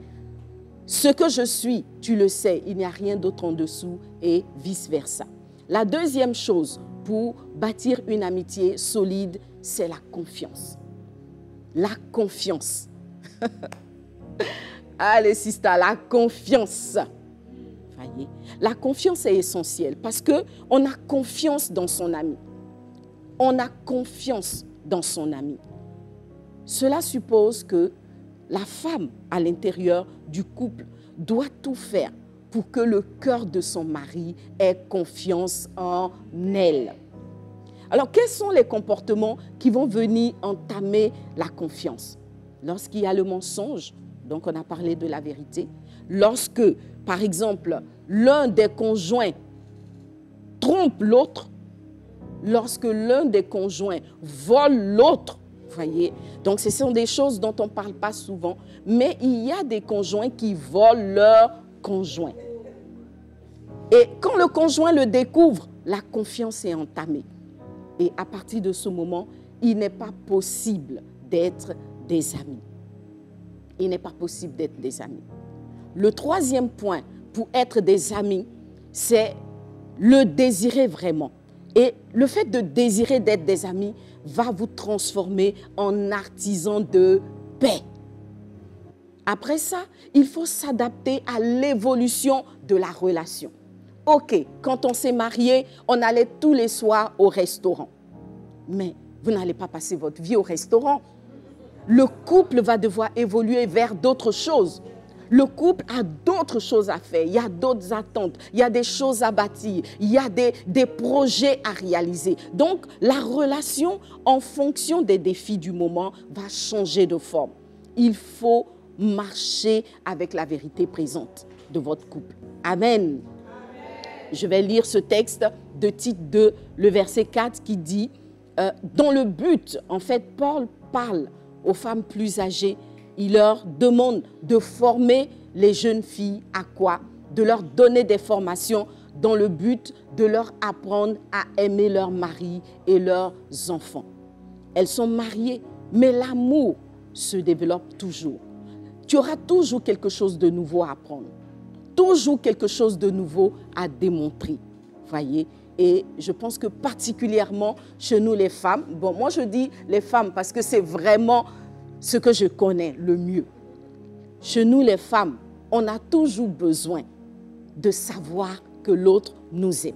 Ce que je suis, tu le sais, il n'y a rien d'autre en dessous et vice-versa. La deuxième chose pour bâtir une amitié solide, c'est la confiance. La confiance. Allez, sister, la confiance. Voyez, la confiance est essentielle parce qu'on a confiance dans son ami. On a confiance dans son ami. Cela suppose que la femme à l'intérieur du couple doit tout faire pour que le cœur de son mari ait confiance en elle. Alors, quels sont les comportements qui vont venir entamer la confiance? Lorsqu'il y a le mensonge, donc on a parlé de la vérité. Lorsque, par exemple, l'un des conjoints trompe l'autre, lorsque l'un des conjoints vole l'autre, voyez, donc ce sont des choses dont on ne parle pas souvent, mais il y a des conjoints qui volent leur conjoint. Et quand le conjoint le découvre, la confiance est entamée. Et à partir de ce moment, il n'est pas possible d'être des amis. Il n'est pas possible d'être des amis. Le troisième point pour être des amis, c'est le désirer vraiment. Et le fait de désirer d'être des amis va vous transformer en artisan de paix. Après ça, il faut s'adapter à l'évolution de la relation. Ok, quand on s'est marié, on allait tous les soirs au restaurant. Mais vous n'allez pas passer votre vie au restaurant. Le couple va devoir évoluer vers d'autres choses. Le couple a d'autres choses à faire, il y a d'autres attentes, il y a des choses à bâtir, il y a des projets à réaliser. Donc, la relation, en fonction des défis du moment, va changer de forme. Il faut marcher avec la vérité présente de votre couple. Amen. Je vais lire ce texte de Tite 2, le verset 4 qui dit, dans le but, en fait, Paul parle aux femmes plus âgées. Il leur demande de former les jeunes filles à quoi? De leur donner des formations dans le but de leur apprendre à aimer leur mari et leurs enfants. Elles sont mariées, mais l'amour se développe toujours. Tu auras toujours quelque chose de nouveau à apprendre, toujours quelque chose de nouveau à démontrer, voyez. Et je pense que particulièrement chez nous les femmes, bon, moi je dis les femmes parce que c'est vraiment ce que je connais le mieux. Chez nous, les femmes, on a toujours besoin de savoir que l'autre nous aime.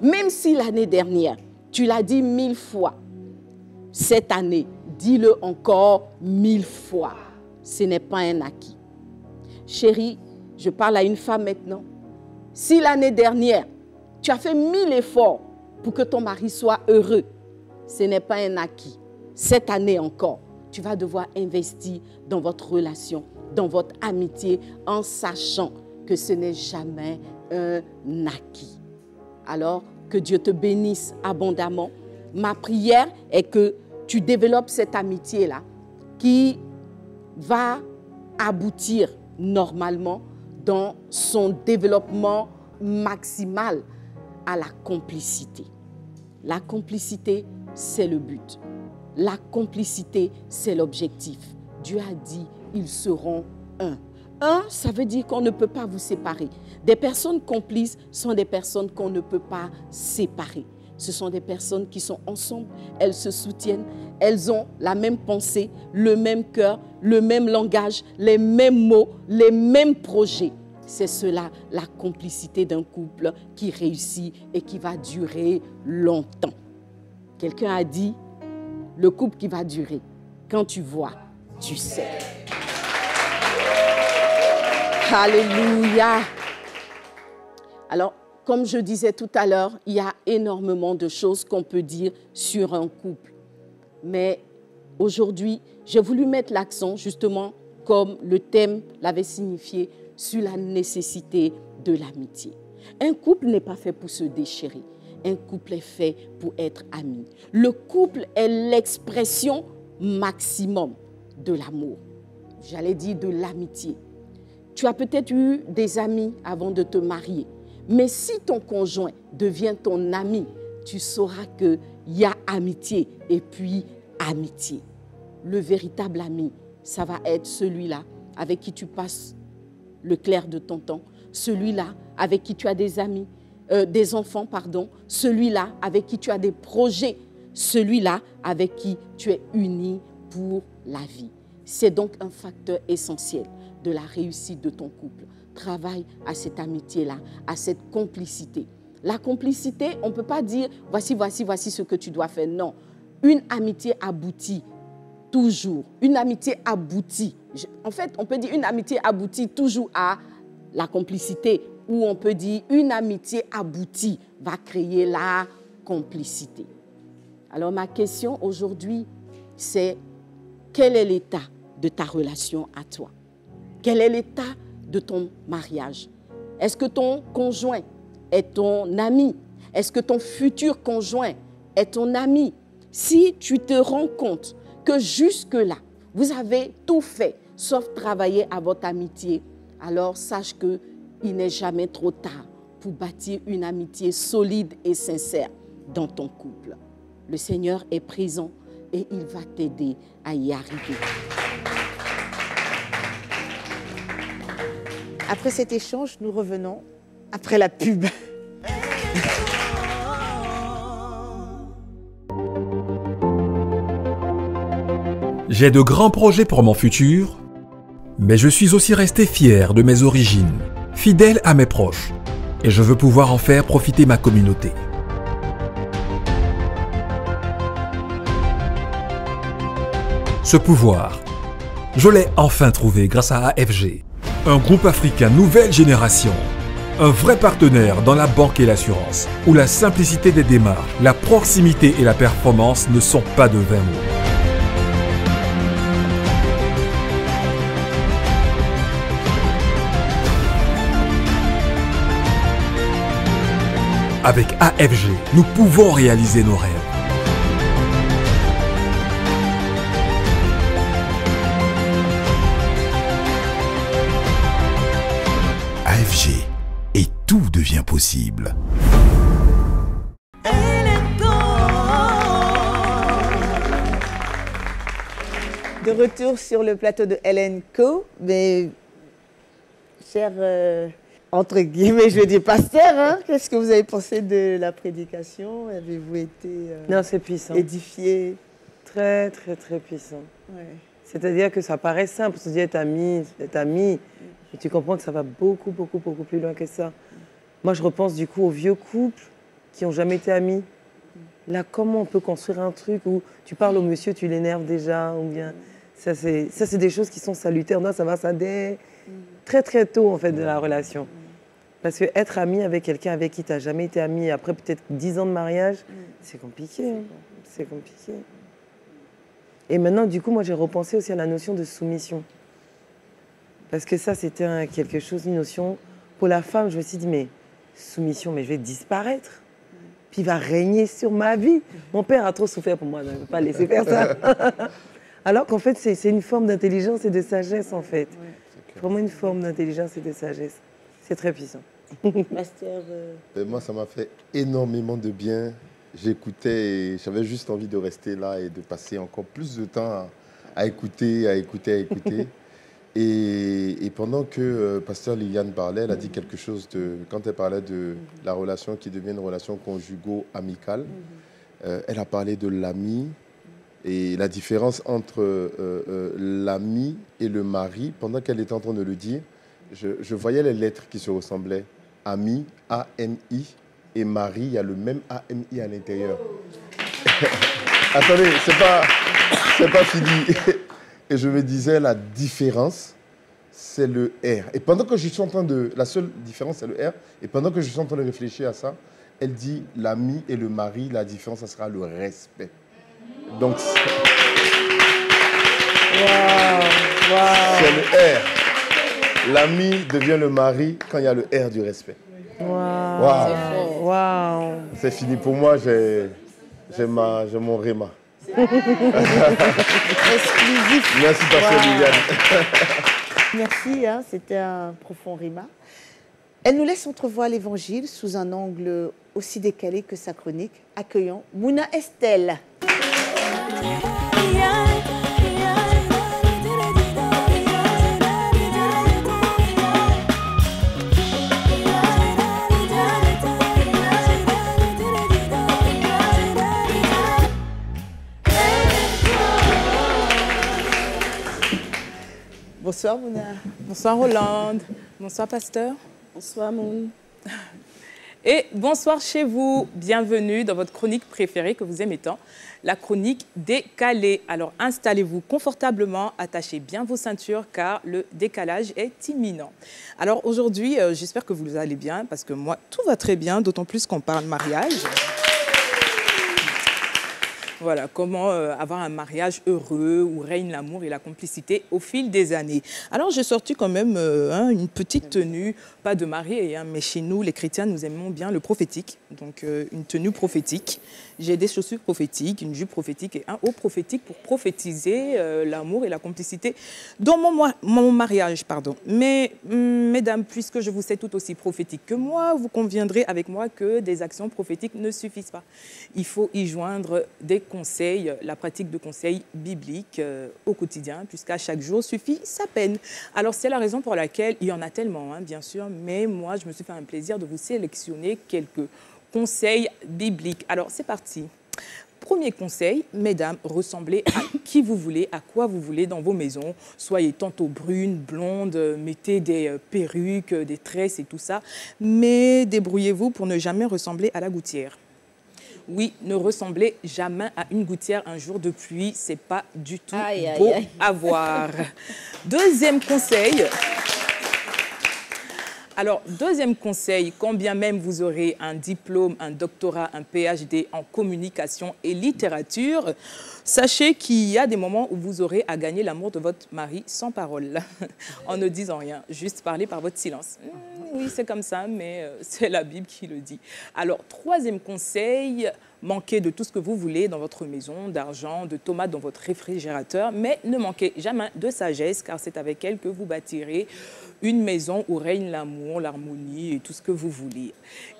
Même si l'année dernière, tu l'as dit 1000 fois, cette année, dis-le encore 1000 fois. Ce n'est pas un acquis. Chérie, je parle à une femme maintenant. Si l'année dernière, tu as fait 1000 efforts pour que ton mari soit heureux, ce n'est pas un acquis. Cette année encore, tu vas devoir investir dans votre relation, dans votre amitié, en sachant que ce n'est jamais un acquis. Alors, que Dieu te bénisse abondamment. Ma prière est que tu développes cette amitié-là qui va aboutir normalement dans son développement maximal à la complicité. La complicité, c'est le but. La complicité, c'est l'objectif. Dieu a dit, ils seront un. Un, ça veut dire qu'on ne peut pas vous séparer. Des personnes complices sont des personnes qu'on ne peut pas séparer. Ce sont des personnes qui sont ensemble, elles se soutiennent, elles ont la même pensée, le même cœur, le même langage, les mêmes mots, les mêmes projets. C'est cela, la complicité d'un couple qui réussit et qui va durer longtemps. Quelqu'un a dit, le couple qui va durer, quand tu vois, tu sais. Alléluia. Alors, comme je disais tout à l'heure, il y a énormément de choses qu'on peut dire sur un couple. Mais aujourd'hui, j'ai voulu mettre l'accent, justement, comme le thème l'avait signifié, sur la nécessité de l'amitié. Un couple n'est pas fait pour se déchirer. Un couple est fait pour être ami. Le couple est l'expression maximum de l'amour. J'allais dire de l'amitié. Tu as peut-être eu des amis avant de te marier. Mais si ton conjoint devient ton ami, tu sauras qu'il y a amitié et puis amitié. Le véritable ami, ça va être celui-là avec qui tu passes le clair de ton temps, celui-là avec qui tu as des amis, des enfants, pardon, celui-là avec qui tu as des projets, celui-là avec qui tu es uni pour la vie. C'est donc un facteur essentiel de la réussite de ton couple. Travaille à cette amitié-là, à cette complicité. La complicité, on ne peut pas dire voici ce que tu dois faire. Non, une amitié aboutit toujours. Une amitié aboutit. En fait, on peut dire une amitié aboutit toujours à la complicité, ou on peut dire une amitié aboutie va créer la complicité. Alors ma question aujourd'hui, c'est quel est l'état de ta relation à toi? Quel est l'état de ton mariage? Est-ce que ton conjoint est ton ami? Est-ce que ton futur conjoint est ton ami? Si tu te rends compte que jusque-là, vous avez tout fait, sauf travailler à votre amitié, alors sache qu'il n'est jamais trop tard pour bâtir une amitié solide et sincère dans ton couple. Le Seigneur est présent et il va t'aider à y arriver. Après cet échange, nous revenons après la pub. J'ai de grands projets pour mon futur, mais je suis aussi resté fier de mes origines, fidèle à mes proches, et je veux pouvoir en faire profiter ma communauté. Ce pouvoir, je l'ai enfin trouvé grâce à AFG, un groupe africain nouvelle génération, un vrai partenaire dans la banque et l'assurance, où la simplicité des démarches, la proximité et la performance ne sont pas de vains mots. Avec AFG, nous pouvons réaliser nos rêves. AFG, et tout devient possible. De retour sur le plateau de Hélène Co, mais cher, entre guillemets, je vais dire pasteur, hein, qu'est-ce que vous avez pensé de la prédication? Avez-vous été Non, c'est puissant. édifié? Très, très, très puissant. Ouais. C'est-à-dire que ça paraît simple, on se dit être ami, mais tu comprends que ça va beaucoup, beaucoup, beaucoup plus loin que ça. Moi, je repense du coup aux vieux couples qui n'ont jamais été amis. Là, comment on peut construire un truc où tu parles au monsieur, tu l'énerves déjà, ou bien... Ça, c'est des choses qui sont salutaires. Non, ça va, ça dès très, très tôt, en fait, de la relation. Parce que être ami avec quelqu'un avec qui tu n'as jamais été ami, après peut-être 10 ans de mariage, c'est compliqué. Hein. C'est compliqué. Et maintenant, du coup, moi, j'ai repensé aussi à la notion de soumission. Parce que ça, c'était quelque chose, une notion... Pour la femme, je me suis dit, mais soumission, mais je vais disparaître. Puis il va régner sur ma vie. Mon père a trop souffert pour moi, je ne peux pas laisser faire ça. Alors qu'en fait, c'est une forme d'intelligence et de sagesse, en fait. Vraiment une forme d'intelligence et de sagesse. C'est très puissant. Pasteur, Moi, ça m'a fait énormément de bien. J'écoutais et j'avais juste envie de rester là et de passer encore plus de temps à écouter. Et pendant que Pasteur Liliane parlait, elle a dit quelque chose quand elle parlait de la relation qui devient une relation conjugo-amicale. Elle a parlé de l'ami et la différence entre l'ami et le mari. Pendant qu'elle était en train de le dire, je voyais les lettres qui se ressemblaient. Ami, A-M-I, et mari, il y a le même A-M-I à l'intérieur. Attendez, c'est pas fini. Et je me disais, la différence, c'est le R. Et pendant que je suis en train de... La seule différence, c'est le R. Et pendant que je suis en train de réfléchir à ça, elle dit, l'ami et le mari, la différence, ça sera le respect. Donc, c'est le R. L'ami devient le mari quand il y a le R du respect. Wow. C'est fini pour moi, j'ai mon réma. exclusif. Merci, Pasteur Liliane. Merci, hein, c'était un profond rima. Elle nous laisse entrevoir l'Évangile sous un angle aussi décalé que sa chronique. Accueillons Mouna Estelle. Bonsoir Mouna. Bonsoir Hollande. Bonsoir Pasteur. Bonsoir Moon. Et bonsoir chez vous. Bienvenue dans votre chronique préférée que vous aimez tant, la chronique décalée. Alors installez-vous confortablement, attachez bien vos ceintures car le décalage est imminent. Alors aujourd'hui, j'espère que vous allez bien parce que moi, tout va très bien, d'autant plus qu'on parle mariage. Voilà, comment avoir un mariage heureux où règne l'amour et la complicité au fil des années. Alors, j'ai sorti quand même une petite tenue, pas de mariée, hein, mais chez nous, les chrétiens, nous aimons bien le prophétique. Donc, une tenue prophétique. J'ai des chaussures prophétiques, une jupe prophétique et un haut prophétique pour prophétiser l'amour et la complicité dans mon mariage. Pardon. Mais, mesdames, puisque je vous sais tout aussi prophétique que moi, vous conviendrez avec moi que des actions prophétiques ne suffisent pas. Il faut y joindre des conseils, la pratique de conseils bibliques au quotidien, puisqu'à chaque jour suffit sa peine. Alors, c'est la raison pour laquelle il y en a tellement, hein, bien sûr, mais moi, je me suis fait un plaisir de vous sélectionner quelques conseils bibliques. Alors, c'est parti. premier conseil, mesdames, ressemblez à qui vous voulez, à quoi vous voulez dans vos maisons. Soyez tantôt brunes, blondes, mettez des perruques, des tresses et tout ça. Mais débrouillez-vous pour ne jamais ressembler à la gouttière. Oui, ne ressemblez jamais à une gouttière un jour de pluie. C'est pas du tout beau à voir. Deuxième conseil. Alors, deuxième conseil, quand bien même vous aurez un diplôme, un doctorat, un PhD en communication et littérature, sachez qu'il y a des moments où vous aurez à gagner l'amour de votre mari sans parole, en ne disant rien, juste parler par votre silence. Oui, c'est comme ça, mais c'est la Bible qui le dit. Alors, troisième conseil, manquez de tout ce que vous voulez dans votre maison, d'argent, de tomates dans votre réfrigérateur, mais ne manquez jamais de sagesse, car c'est avec elle que vous bâtirez une maison où règne l'amour, l'harmonie et tout ce que vous voulez.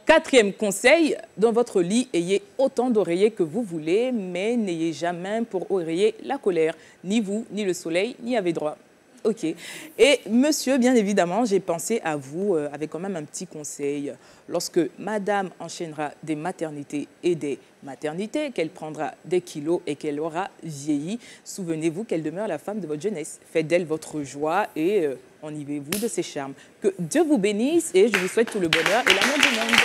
Quatrième conseil, dans votre lit, ayez autant d'oreillers que vous voulez, mais n'ayez jamais pour oreiller la colère. Ni vous, ni le soleil, n'y avez droit. OK. Et monsieur, bien évidemment, j'ai pensé à vous avec quand même un petit conseil. Lorsque madame enchaînera des maternités et des maternités, qu'elle prendra des kilos et qu'elle aura vieilli, souvenez-vous qu'elle demeure la femme de votre jeunesse. Faites d'elle votre joie et enivez-vous de ses charmes. Que Dieu vous bénisse et je vous souhaite tout le bonheur et l'amour du monde.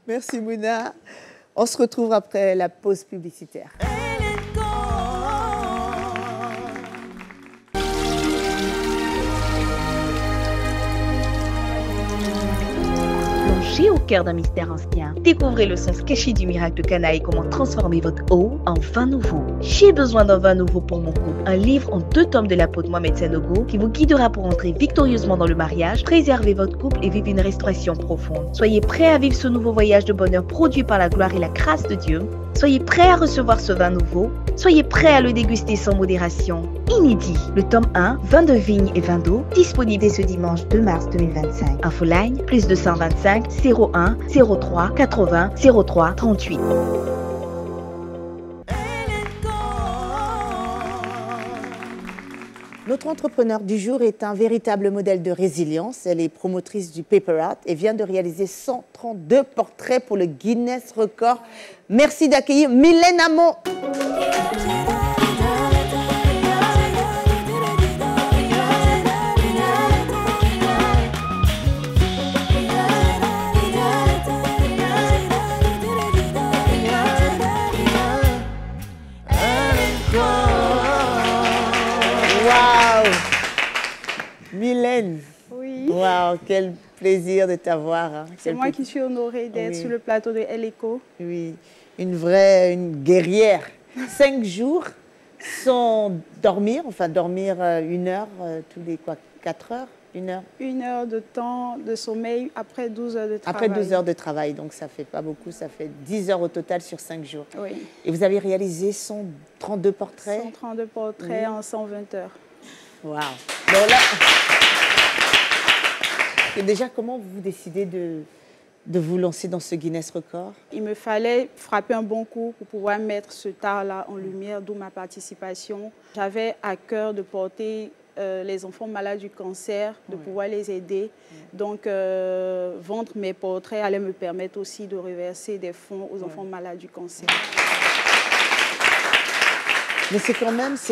Merci Mouna. On se retrouve après la pause publicitaire. Au cœur d'un mystère ancien. Découvrez le sens caché du miracle de Cana et comment transformer votre eau en vin nouveau. J'ai besoin d'un vin nouveau pour mon couple. Un livre en 2 tomes de l'apôtre Mohamed Sanogo qui vous guidera pour entrer victorieusement dans le mariage, préserver votre couple et vivre une restauration profonde. Soyez prêts à vivre ce nouveau voyage de bonheur produit par la gloire et la grâce de Dieu. Soyez prêts à recevoir ce vin nouveau. Soyez prêts à le déguster sans modération. Inédit. Le tome 1, vin de vigne et vin d'eau, disponible dès ce dimanche 2 mars 2025. Infoline, plus 225 01 03 80 03 38. Notre entrepreneur du jour est un véritable modèle de résilience. Elle est promotrice du paper art et vient de réaliser 132 portraits pour le Guinness Record. Merci d'accueillir Mylène Amon. Mylène, oui. Waouh, quel plaisir de t'avoir. Hein. C'est moi qui suis honorée d'être sur le plateau de LECO. Oui, une guerrière. 5 jours sans dormir, enfin dormir 1 heure tous les 4 heures, 1 heure. 1 heure de temps de sommeil après 12 heures de travail. Après 12 heures de travail, donc ça fait pas beaucoup, ça fait 10 heures au total sur 5 jours. Oui. Et vous avez réalisé 132 portraits 132 portraits en 120 heures. Waouh. Donc là, et déjà, comment vous décidez de vous lancer dans ce Guinness Record? Il me fallait frapper un bon coup pour pouvoir mettre ce art-là en lumière, d'où ma participation. J'avais à cœur de porter les enfants malades du cancer, de pouvoir les aider. Donc, vendre mes portraits allait me permettre aussi de reverser des fonds aux enfants malades du cancer. Mais c'est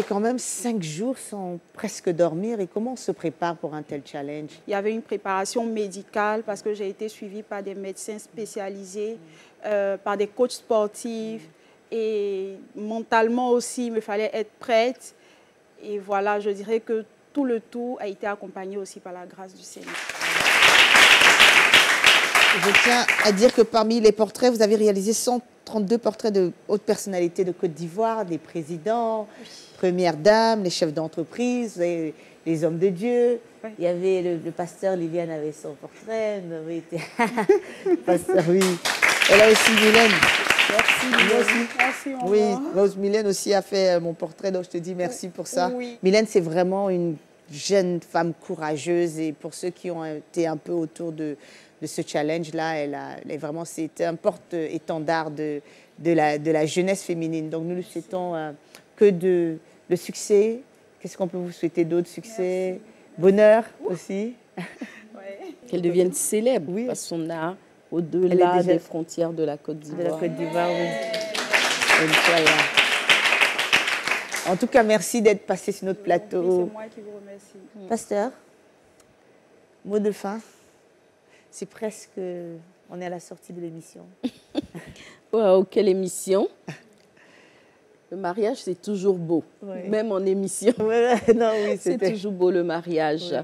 quand même 5 jours sans presque dormir. Et comment on se prépare pour un tel challenge? Il y avait une préparation médicale parce que j'ai été suivie par des médecins spécialisés, par des coachs sportifs. Et mentalement aussi, il me fallait être prête. Et voilà, je dirais que tout le tout a été accompagné aussi par la grâce du Seigneur. Je tiens à dire que parmi les portraits, vous avez réalisé 132 portraits de hautes personnalités de Côte d'Ivoire, des présidents, premières dames, les chefs d'entreprise, les hommes de Dieu. Oui. Il y avait le pasteur, Liliane avait son portrait. Pasteur, oui. Et là aussi, Mylène. Merci, Mylène. Merci, maman. Oui, Rose Mylène aussi a fait mon portrait, donc je te dis merci pour ça. Oui. Mylène, c'est vraiment une jeune femme courageuse et pour ceux qui ont été un peu autour de ce challenge-là, vraiment, c'était un porte-étendard de la jeunesse féminine. Donc, nous lui souhaitons que de succès. Qu'est-ce qu'on peut vous souhaiter d'autre? Succès, bonheur aussi. Qu'elle devienne célèbre, parce qu'on a au-delà des frontières de la Côte d'Ivoire. De la Côte d'Ivoire, oui. Inch'Allah. En tout cas, merci d'être passé sur notre plateau. C'est moi qui vous remercie. Pasteur, mot de fin. C'est presque... On est à la sortie de l'émission. Wow, quelle émission! Le mariage, c'est toujours beau, même en émission. C'est toujours beau le mariage. Oui.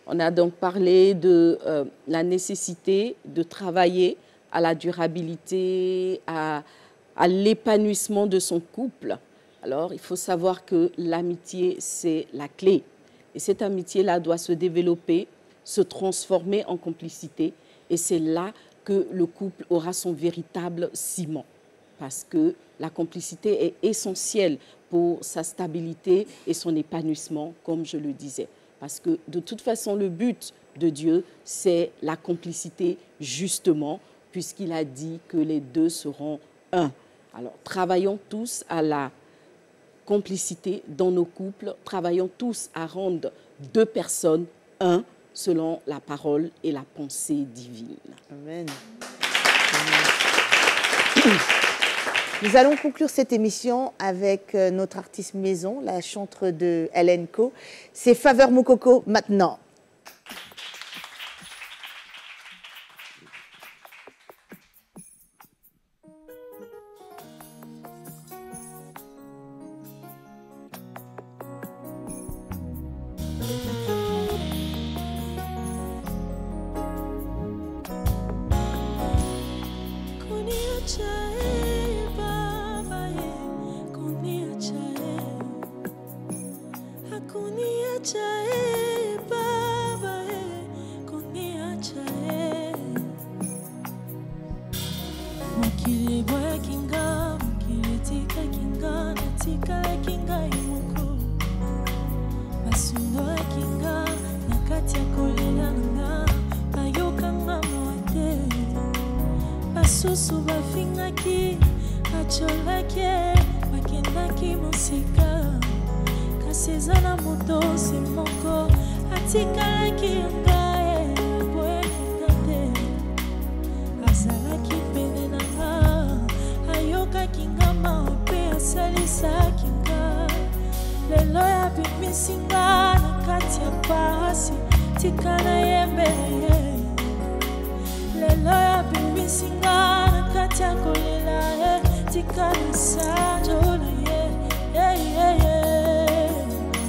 On a donc parlé de la nécessité de travailler à la durabilité, à l'épanouissement de son couple. Alors, il faut savoir que l'amitié, c'est la clé. Et cette amitié-là doit se développer, se transformer en complicité. Et c'est là que le couple aura son véritable ciment. Parce que la complicité est essentielle pour sa stabilité et son épanouissement, comme je le disais. Parce que de toute façon, le but de Dieu, c'est la complicité, justement, puisqu'il a dit que les deux seront un. Alors, travaillons tous à la complicité dans nos couples, travaillons tous à rendre deux personnes un, selon la parole et la pensée divine. Amen. Nous allons conclure cette émission avec notre artiste maison, la chanteuse de Hélène Co. C'est Faveur Moukoko maintenant.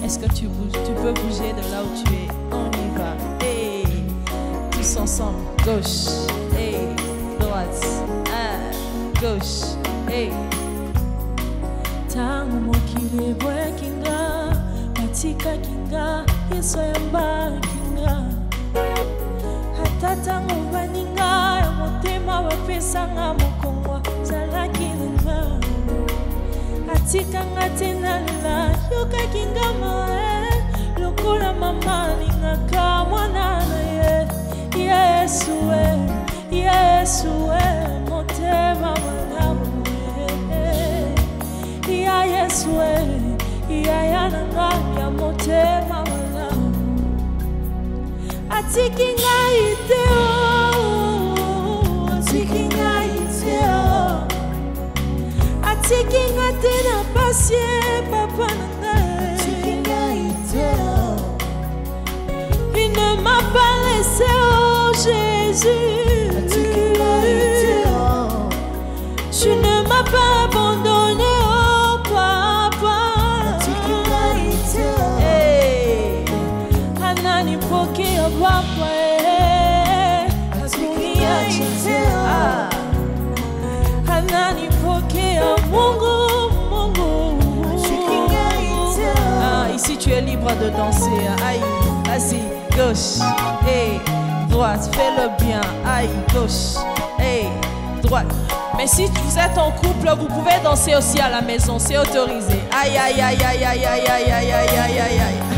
Est-ce que tu peux bouger de là où tu es? On y va. Hey. Tous ensemble. Gauche. Hey. Droite. Gauche. Hey. Tangu mokile boya kinga, matika kinga, yeso yamba kinga. Hata tangu baninga, motema wapesanga mokongwa, zala kinga. Atika ngatina la, yoka kinga mae, lokula mama lingaka mwanana ye. Yesu motema wanamu. Ya Yesu ya yananga ya motema wala atikinga iteo atikinga tena pasie papa nanga atikinga iteo. Il ne m'a pas laissé, oh Jésus, atikinga iteo. Tu ne m'as pas abandonné. Ici tu es libre de danser. Aïe, vas-y, gauche, et droite, fais-le bien. Aïe, gauche, et droite. Mais si vous êtes en couple, vous pouvez danser aussi à la maison, c'est autorisé. Aïe, aïe, aïe, aïe, aïe, aïe, aïe, aïe, aïe, aïe, aïe.